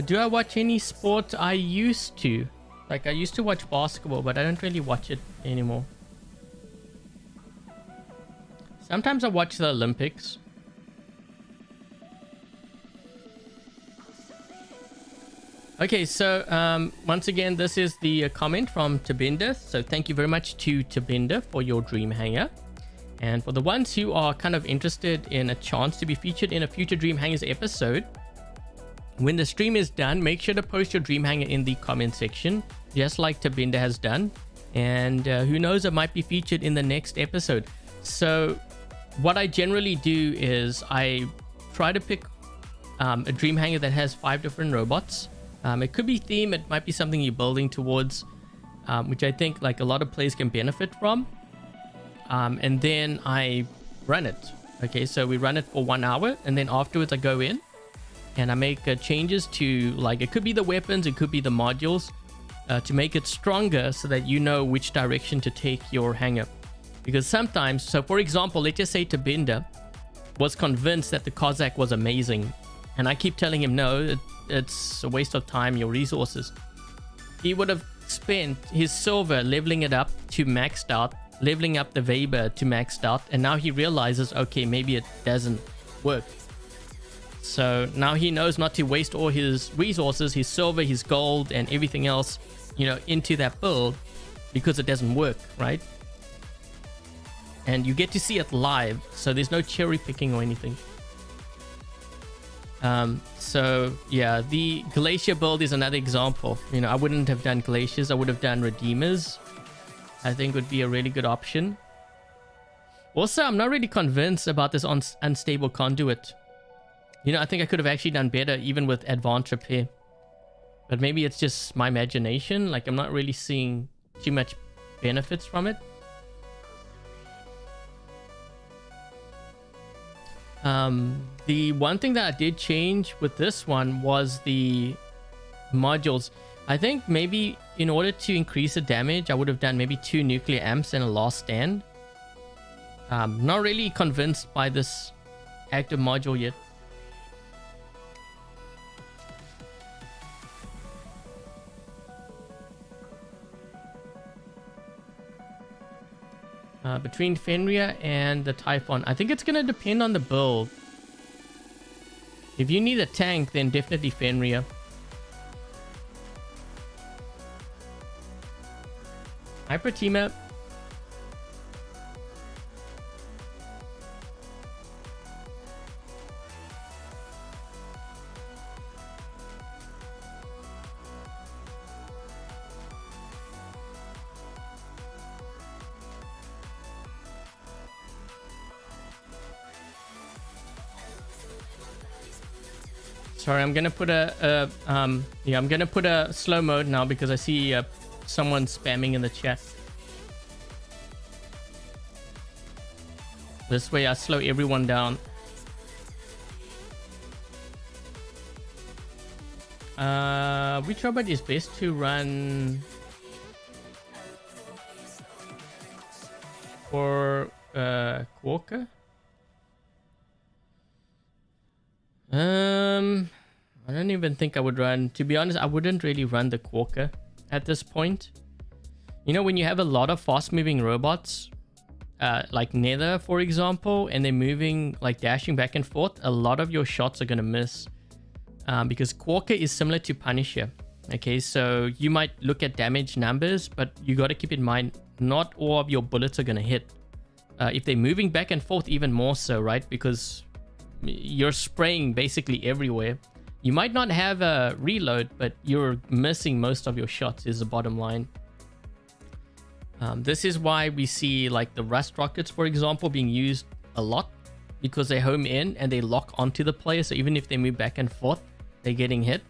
Do I watch any sport? I used to. Like, I used to watch basketball, but I don't really watch it anymore. Sometimes I watch the Olympics. Okay, so once again, this is the comment from Tabindah. So thank you very much to Tabindah for your Dream Hangar. And for the ones who are kind of interested in a chance to be featured in a future Dream Hangars episode, when the stream is done, make sure to post your Dream Hangar in the comment section, just like Tabindah has done. And who knows, it might be featured in the next episode. So what I generally do is I try to pick a Dream Hangar that has 5 different robots. It could be theme, it might be something you're building towards, which I think like a lot of players can benefit from. And then I run it. Okay, so we run it for 1 hour, and then afterwards I go in and I make changes to, like, it could be the weapons, it could be the modules, to make it stronger so that you know which direction to take your hangar. Because sometimes, so for example, let's just say Tabindah was convinced that the Cossack was amazing, and I keep telling him, no, it's a waste of time, your resources. He would have spent his silver leveling it up to maxed out, leveling up the Weber to maxed out, and now he realizes, okay, maybe it doesn't work. So now he knows not to waste all his resources, his silver, his gold, and everything else, you know, into that build, because it doesn't work, right? And you get to see it live, so there's no cherry picking or anything. So yeah, the glacier build is another example. You know, I wouldn't have done glaciers, I would have done redeemers. I think would be a really good option. Also, I'm not really convinced about this unstable conduit. You know, I think I could have actually done better even with advanced repair. But maybe it's just my imagination. Like, I'm not really seeing too much benefits from it. The one thing that I did change with this one was the modules. I think maybe in order to increase the damage, I would have done maybe 2 nuclear amps and a last stand. Not really convinced by this active module yet. Between Fenrir and the Typhon, I think it's going to depend on the build. If you need a tank, then definitely Fenrir. Hyper team up. Sorry, I'm gonna put I'm gonna put a slow mode now because I see someone spamming in the chat. This way I slow everyone down. Which robot is best to run for Quokka? I don't even think I would run. To be honest, I wouldn't really run the Quokka at this point. You know, when you have a lot of fast-moving robots, like Nether, for example, and they're moving, like dashing back and forth, a lot of your shots are gonna miss. Because Quokka is similar to Punisher. Okay, so you might look at damage numbers, but you got to keep in mind, not all of your bullets are gonna hit. If they're moving back and forth, even more so, right? Because you're spraying basically everywhere. You might not have a reload, but you're missing most of your shots is the bottom line. This is why we see like the rust rockets, for example, being used a lot, because they home in and they lock onto the player. So even if they move back and forth, they're getting hit.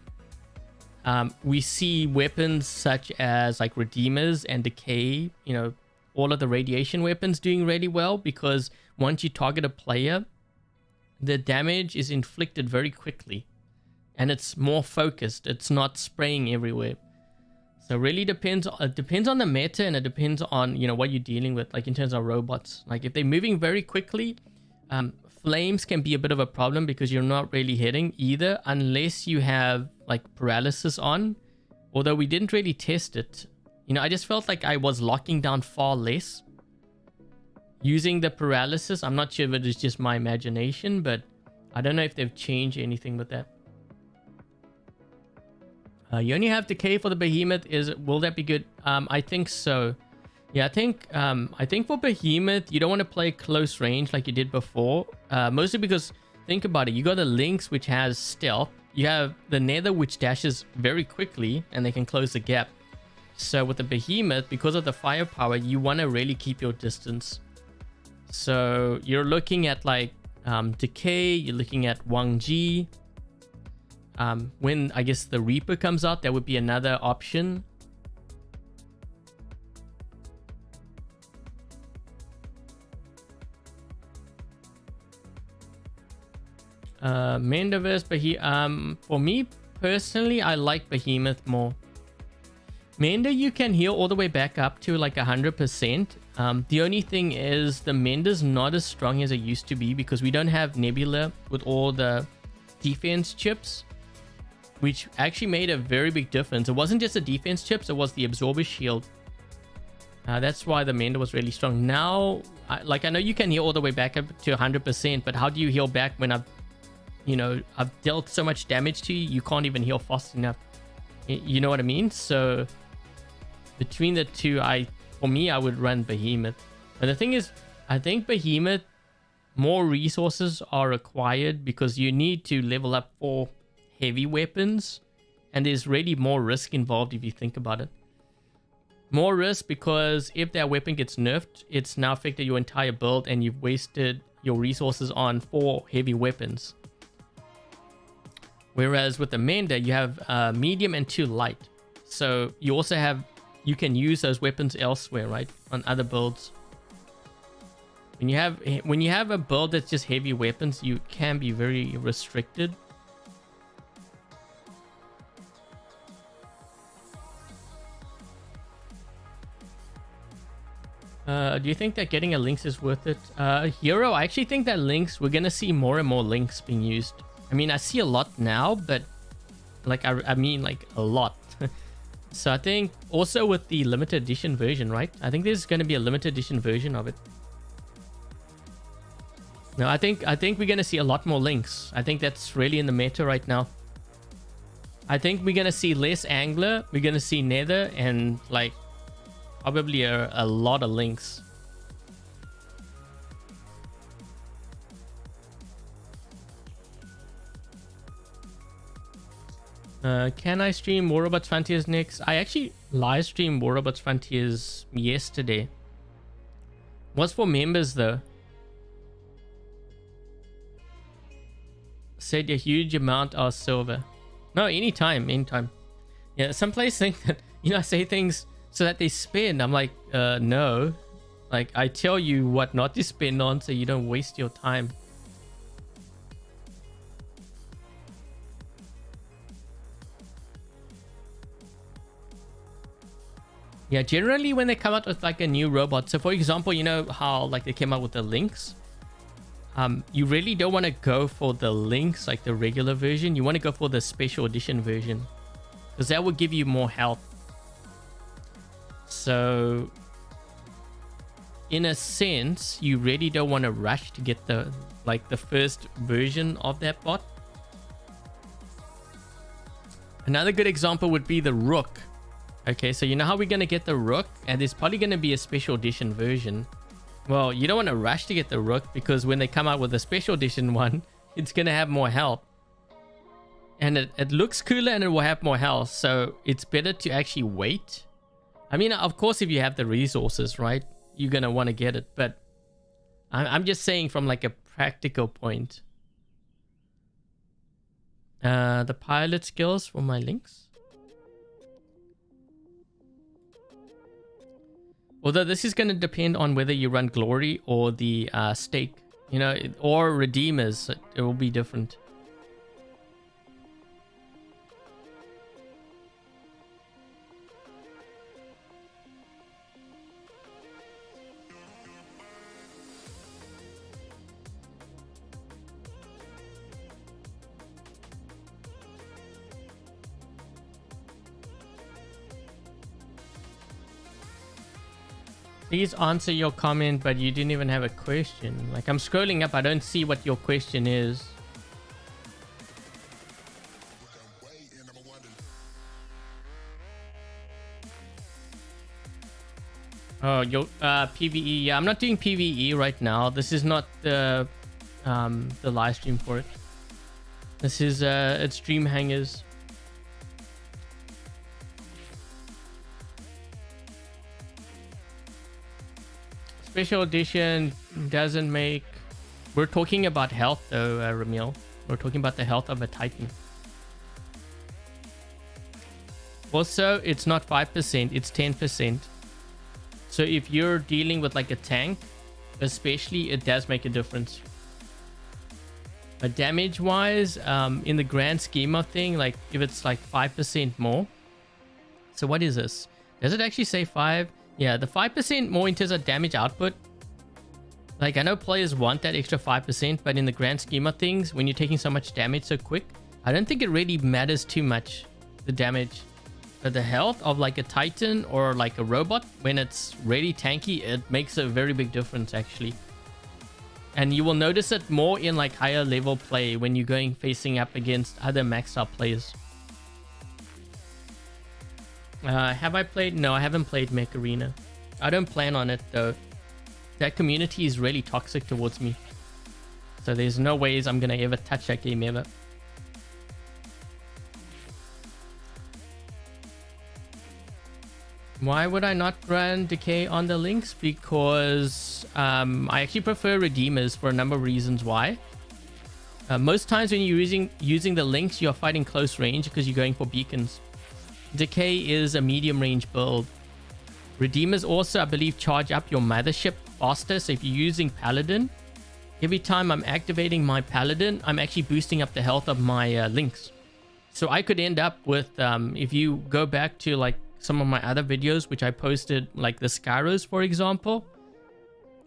We see weapons such as like Redeemers and Decay, you know, all of the radiation weapons doing really well, because once you target a player, the damage is inflicted very quickly and it's more focused. It's not spraying everywhere. So it really depends. It depends on the meta, and it depends on, you know, what you're dealing with, like in terms of robots. Like if they're moving very quickly, flames can be a bit of a problem because you're not really hitting either, unless you have like paralysis on. Although we didn't really test it. You know, I just felt like I was locking down far less using the paralysis. I'm not sure if it is just my imagination, but I don't know if they've changed anything with that. You only have Decay for the Behemoth. Will that be good? I think so. Yeah, I think for Behemoth, you don't want to play close range like you did before. Mostly because, think about it, you got the Lynx, which has stealth. You have the Nether, which dashes very quickly, and they can close the gap. So with the Behemoth, because of the firepower, you want to really keep your distance. So you're looking at like Decay, you're looking at Wang Ji. When I guess the Reaper comes out, that would be another option. Mendaverse, for me personally, I like Behemoth more. Mender, you can heal all the way back up to like 100%. The only thing is the Mender's not as strong as it used to be, because we don't have Nebula with all the defense chips, which actually made a very big difference. It wasn't just the defense chips, it was the absorber shield. That's why the Mender was really strong. Now, I know you can heal all the way back up to 100%, but how do you heal back when I've dealt so much damage to you, you can't even heal fast enough. You know what I mean? So between the two, for me, I would run Behemoth. But the thing is, I think Behemoth, more resources are required because you need to level up for heavy weapons, and there's really more risk involved if you think about it. More risk because if that weapon gets nerfed, it's now affected your entire build and you've wasted your resources on 4 heavy weapons. Whereas with the Mender, you have medium and 2 light. So you also you can use those weapons elsewhere, right? On other builds. When you have a build that's just heavy weapons, you can be very restricted. Do you think that getting a Lynx is worth it? Hero, I actually think that Lynx, we're going to see more and more Lynx being used. I mean, I see a lot now, but like, I mean like a lot. So I think also with the limited edition version, right? I think there's going to be a limited edition version of it. No, I think we're going to see a lot more Lynx. I think that's really in the meta right now. I think we're going to see less Angler. We're going to see Nether and like probably a lot of Lynx. Can I stream War Robots Frontiers next? I actually live streamed War Robots Frontiers yesterday. What's for members though? Said a huge amount are silver. No, anytime. Yeah, some players think that, I say things so that they spend. I'm like, no. Like, I tell you what not to spend on so you don't waste your time. Yeah, generally when they come out with like a new robot. So for example, you know how like they came out with the Lynx? You really don't want to go for the Lynx, like the regular version. You want to go for the special edition version, because that will give you more health. So in a sense, you really don't want to rush to get the first version of that bot. Another good example would be the Rook. Okay, so you know how we're going to get the Rook, and there's probably going to be a special edition version. Well, you don't want to rush to get the Rook, because when they come out with a special edition one, it's gonna have more health. And it looks cooler and it will have more health. So it's better to actually wait. I mean, of course, if you have the resources, right, you're gonna want to get it. But I'm just saying from like a practical point. The pilot skills for my Lynx. Although this is going to depend on whether you run Glory or the Stake, you know, or Redeemers. It will be different. Please answer your comment, but you didn't even have a question. Like, I'm scrolling up, I don't see what your question is. Oh, your PvE. Yeah, I'm not doing PvE right now. This is not the live stream for it. This is it's Dream Hangars. Special edition doesn't make... We're talking about health though, Ramil. We're talking about the health of a Titan. Also, it's not 5%, it's 10%. So if you're dealing with like a tank, especially, it does make a difference. But damage wise, in the grand scheme of thing, like if it's like 5% more. So what is this? Does it actually say 5? Yeah, the 5% more in terms of damage output. Like, I know players want that extra 5%, but in the grand scheme of things, when you're taking so much damage so quick, I don't think it really matters too much, the damage. But the health of like a Titan or like a robot, when it's really tanky, it makes a very big difference actually. And you will notice it more in like higher level play when you're going facing up against other maxed out players. Have I played? No, I haven't played Mech Arena. I don't plan on it though. That community is really toxic towards me. So there's no ways I'm gonna ever touch that game ever. Why would I not run Decay on the Lynx? Because I actually prefer Redeemers for a number of reasons why. Most times when you're using the Lynx, you're fighting close range because you're going for beacons. Decay is a medium range build. Redeemers also, I believe, charge up your mothership faster. So if you're using Paladin, every time I'm activating my Paladin, I'm actually boosting up the health of my Lynx. So I could end up with, if you go back to like some of my other videos, which I posted, like the Skyros, for example.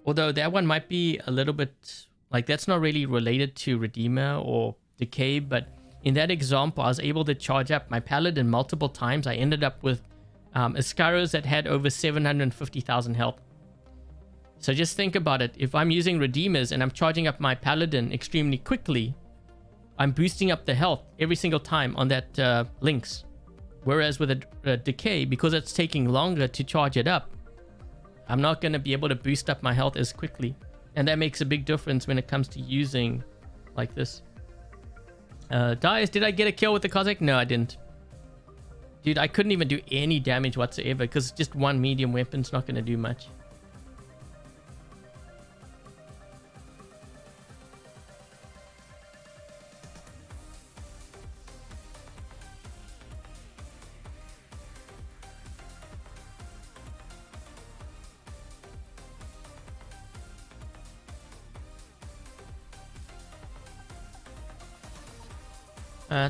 Although that one might be a little bit, like that's not really related to Redeemer or Decay, but in that example, I was able to charge up my Paladin multiple times. I ended up with a Skyros that had over 750,000 health. So just think about it. If I'm using Redeemers and I'm charging up my Paladin extremely quickly, I'm boosting up the health every single time on that Lynx. Whereas with a Decay, because it's taking longer to charge it up, I'm not going to be able to boost up my health as quickly. And that makes a big difference when it comes to using like this. Dias, did I get a kill with the Cossack? No, I didn't. Dude, I couldn't even do any damage whatsoever because just one medium weapon's not going to do much.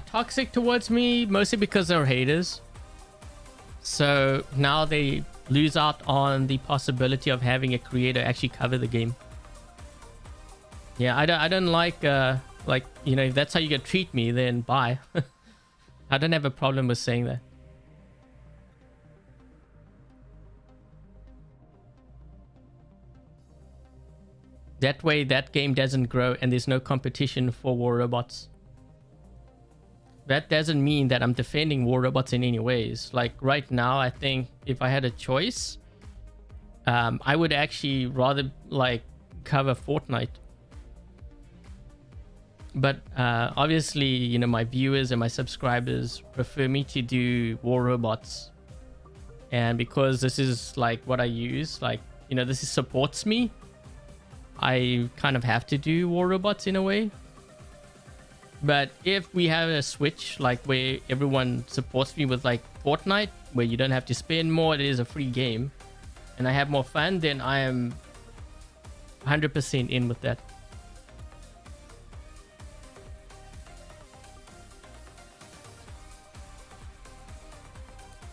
Toxic towards me, mostly because they're haters. So now they lose out on the possibility of having a creator actually cover the game. Yeah, I don't like, you know, if that's how you're gonna treat me, then bye. I don't have a problem with saying that. That way, that game doesn't grow and there's no competition for war robots. That doesn't mean that I'm defending war robots in any ways. Like right now, I think if I had a choice, I would actually rather like cover Fortnite. But obviously, you know, my viewers and my subscribers prefer me to do war robots. And because this is like what I use, like, you know, this supports me, I kind of have to do war robots in a way. But if we have a switch, like where everyone supports me with like Fortnite, where you don't have to spend more, it is a free game, and I have more fun, then I am 100% in with that.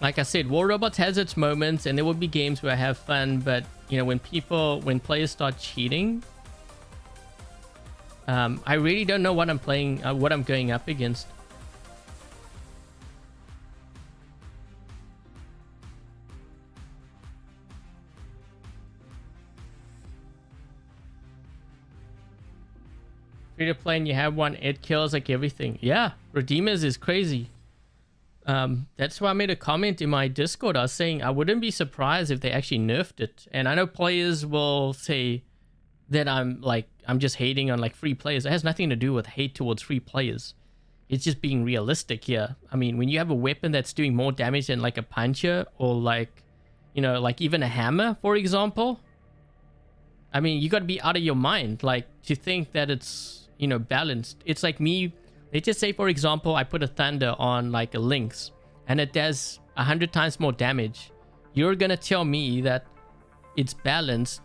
Like I said, War Robots has its moments, and there will be games where I have fun, but you know, when players start cheating, I really don't know what I'm playing, what I'm going up against. Free to play and you have one, it kills like everything. Yeah, Redeemers is crazy. That's why I made a comment in my Discord. I was saying I wouldn't be surprised if they actually nerfed it. And I know players will say that I'm just hating on like free players. It has nothing to do with hate towards free players. It's just being realistic here. I mean, when you have a weapon that's doing more damage than like a puncher, or like, you know, like even a hammer, for example, I mean, you got to be out of your mind, like, to think that it's, you know, balanced. It's like me, let's just say, for example, I put a thunder on like a Lynx and it does 100 times more damage. You're gonna tell me that it's balanced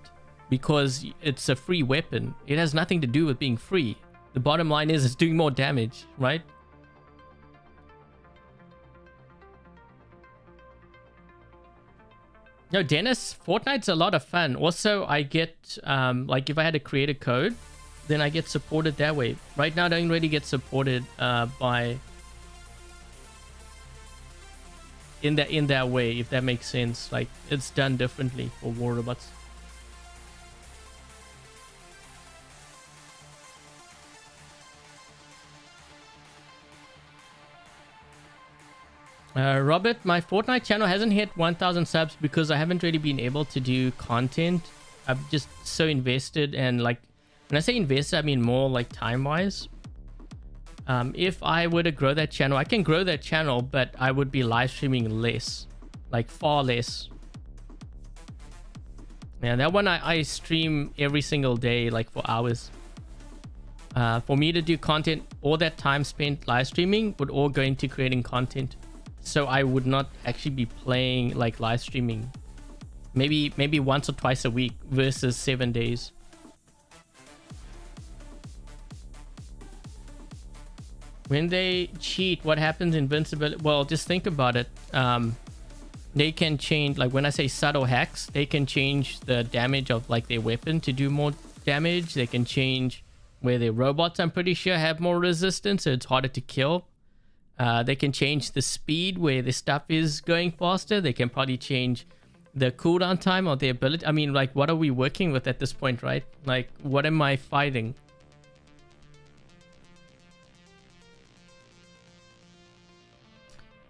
because it's a free weapon. It has nothing to do with being free. The bottom line is it's doing more damage, right? No, Dennis, Fortnite's a lot of fun. Also, I get, like if I had to create a code, then I get supported that way. Right now, I don't really get supported in that way, if that makes sense. Like, it's done differently for War Robots. Robert, my Fortnite channel hasn't hit 1,000 subs because I haven't really been able to do content. I'm just so invested, and like, when I say invested, I mean more like time-wise. If I were to grow that channel, I can grow that channel, but I would be live streaming less, like far less. Yeah, that one I stream every single day, like for hours. For me to do content, all that time spent live streaming would all go into creating content. So I would not actually be playing like live streaming. Maybe once or twice a week versus 7 days. When they cheat, what happens? Invincibility? Well, just think about it. They can change, like when I say subtle hacks, they can change the damage of like their weapon to do more damage. They can change where their robots, I'm pretty sure, have more resistance, so it's harder to kill. They can change the speed where the stuff is going faster. They can probably change the cooldown time or the ability. I mean, like, what are we working with at this point, right? Like, what am I fighting?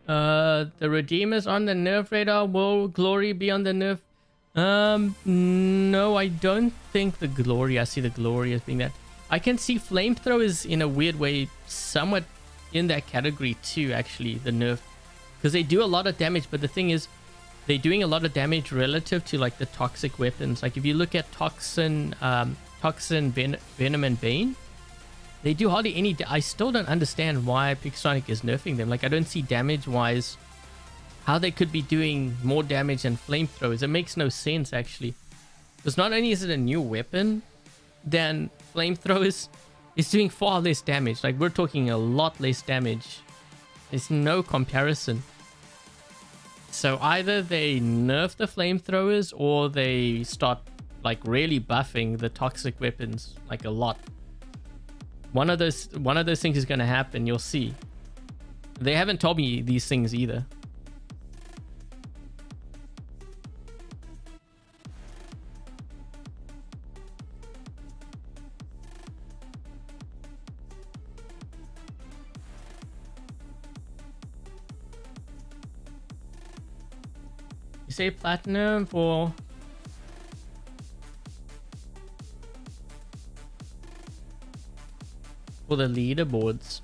The Redeemers on the nerf radar. Will Glory be on the nerf? No, I don't think the Glory. I see the Glory as being that. I can see Flamethrowers in a weird way somewhat in that category too, actually, the nerf, because they do a lot of damage, but the thing is, they're doing a lot of damage relative to like the toxic weapons. Like if you look at Toxin, Venom, and Bane, they do hardly any. I still don't understand why Pixonic is nerfing them. Like, I don't see damage-wise how they could be doing more damage than flamethrowers. It makes no sense, actually. Because not only is it a new weapon, then flamethrowers is doing far less damage. Like, we're talking a lot less damage. There's no comparison. So either they nerf the flamethrowers or they start like really buffing the toxic weapons like a lot. One of those things is going to happen. You'll see. They haven't told me these things either. You say platinum for... for the leaderboards.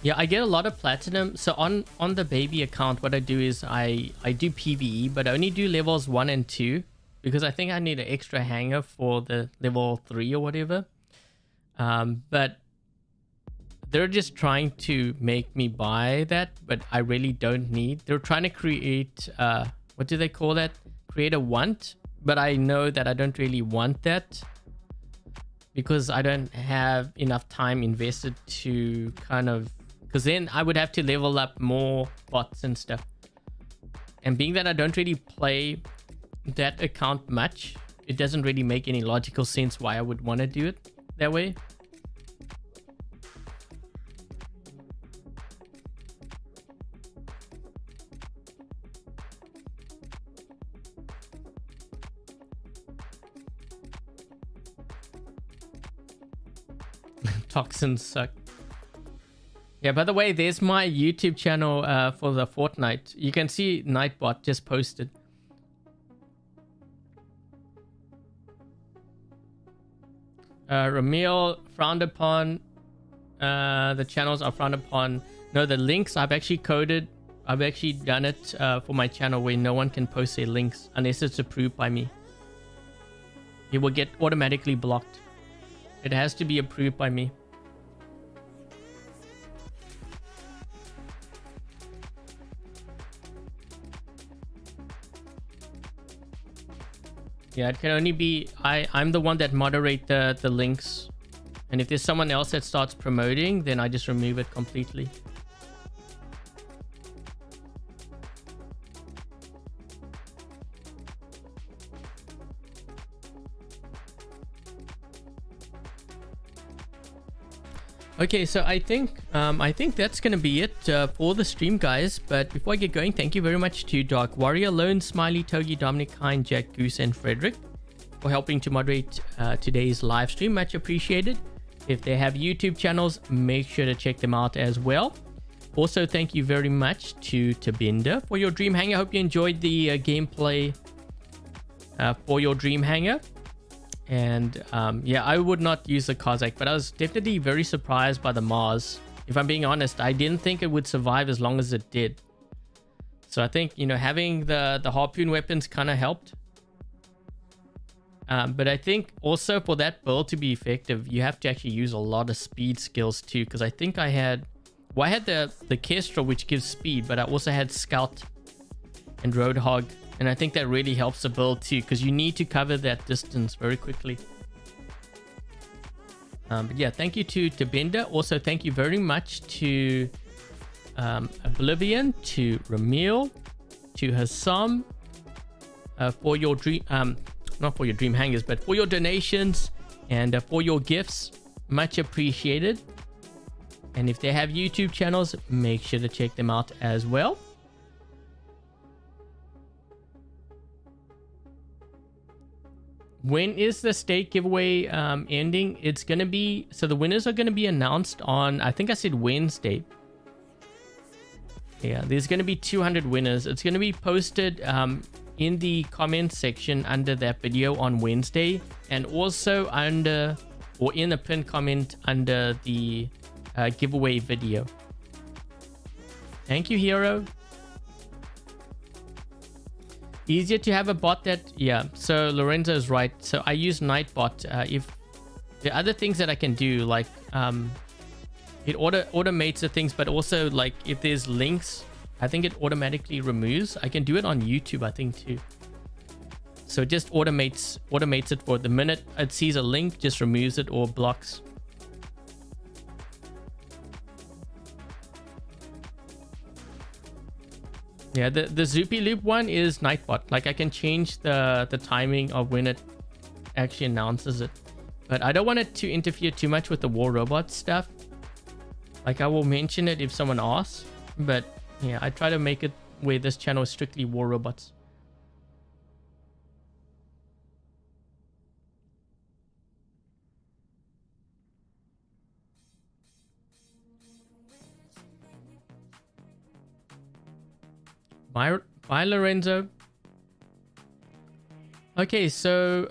Yeah, I get a lot of platinum. So on the baby account, what I do is I do PvE, but I only do levels 1 and 2 because I think I need an extra hangar for the level 3 or whatever. But they're just trying to make me buy that, but I really don't need. They're trying to create, what do they call that? Create a want, but I know that I don't really want that because I don't have enough time invested to kind of, because then I would have to level up more bots and stuff. And being that I don't really play that account much, it doesn't really make any logical sense why I would want to do it that way. Toxins suck. Yeah, by the way, there's my YouTube channel for the Fortnite. You can see Nightbot just posted. Ramil, frowned upon. The channels are frowned upon. No, the links I've actually coded. I've actually done it for my channel where no one can post their links unless it's approved by me. It will get automatically blocked. It has to be approved by me. Yeah, it can only be I'm the one that moderate the links, and if there's someone else that starts promoting, then I just remove it completely. Okay, so I think that's gonna be it for the stream, guys. But before I get going, thank you very much to Dark Warrior, Lone, Smiley, Togi, Dominic, Hein, Jack, Goose, and Frederick for helping to moderate today's live stream. Much appreciated. If they have YouTube channels, make sure to check them out as well. Also, thank you very much to Tabindah for your Dream Hangar. Hope you enjoyed the gameplay for your Dream Hangar. And yeah, I would not use the Cossack, but I was definitely very surprised by the Mars. If I'm being honest, I didn't think it would survive as long as it did. So I think, you know, having the harpoon weapons kind of helped. But I think also for that build to be effective, you have to actually use a lot of speed skills too. Because I think I had the Kestrel, which gives speed, but I also had Scout and Roadhog. And I think that really helps the build too, because you need to cover that distance very quickly. But yeah, thank you to Tabindah. Also, thank you very much to Oblivion, to Ramil, to Hassam for your dream, not for your Dream Hangars, but for your donations and for your gifts. Much appreciated. And if they have YouTube channels, make sure to check them out as well. When is the state giveaway ending? It's going to be... So the winners are going to be announced on... I think I said Wednesday. Yeah, there's going to be 200 winners. It's going to be posted in the comments section under that video on Wednesday. And also under... Or in a pinned comment under the giveaway video. Thank you, Hero. Easier to have a bot that, yeah, so Lorenzo is right. So I use Nightbot. If the other things that I can do, like it automates the things, but also like if there's links, I think it automatically removes. I can do it on YouTube, I think too. So it just automates it for the minute it sees a link, just removes it or blocks. Yeah, the Zoopy Loop one is Nightbot. Like I can change the timing of when it actually announces it. But I don't want it to interfere too much with the War Robots stuff. Like I will mention it if someone asks. But yeah, I try to make it where this channel is strictly War Robots. Bye, Lorenzo. Okay, so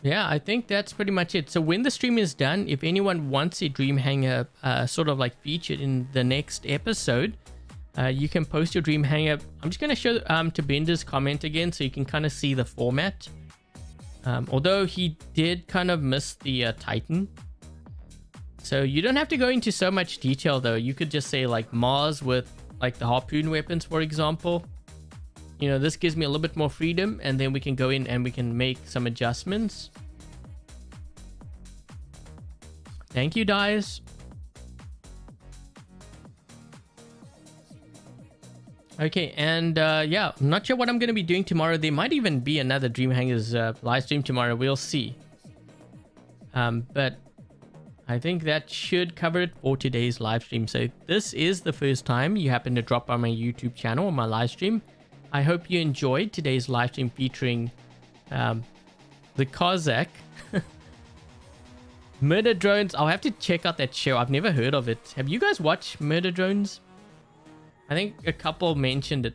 yeah, I think that's pretty much it. So when the stream is done, if anyone wants a Dream Hanger sort of like featured in the next episode, you can post your Dream Hanger. I'm just going to show Tabindah's comment again so you can kind of see the format. Although he did kind of miss the Titan. So you don't have to go into so much detail though. You could just say like Mars with like the harpoon weapons, for example. You know, this gives me a little bit more freedom, and then we can go in and we can make some adjustments. Thank you, guys. Okay, and yeah, I'm not sure what I'm going to be doing tomorrow. There might even be another Dream Hangars live stream tomorrow. We'll see. But I think that should cover it for today's live stream. So if this is the first time you happen to drop by my YouTube channel or my live stream, I hope you enjoyed today's live stream featuring the Cossack. Murder Drones. I'll have to check out that show. I've never heard of it. Have you guys watched Murder Drones? I think a couple mentioned it.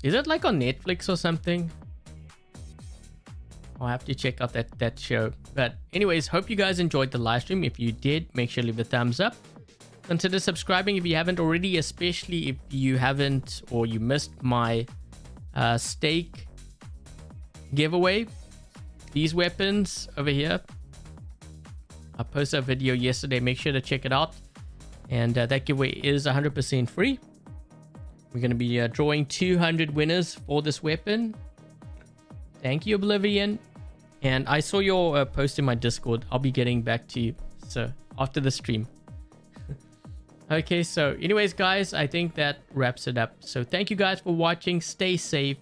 Is it like on Netflix or something? I'll have to check out that show. But anyways, hope you guys enjoyed the live stream. If you did, make sure to leave a thumbs up. Consider subscribing if you haven't already, especially if you haven't or you missed my stake giveaway. These weapons over here. I posted a video yesterday. Make sure to check it out. And that giveaway is 100% free. We're going to be drawing 200 winners for this weapon. Thank you, Oblivion. And I saw your post in my Discord. I'll be getting back to you after the stream. Okay, so anyways, guys, I think that wraps it up. So thank you guys for watching. Stay safe.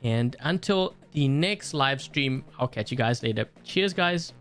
And until the next live stream, I'll catch you guys later. Cheers, guys.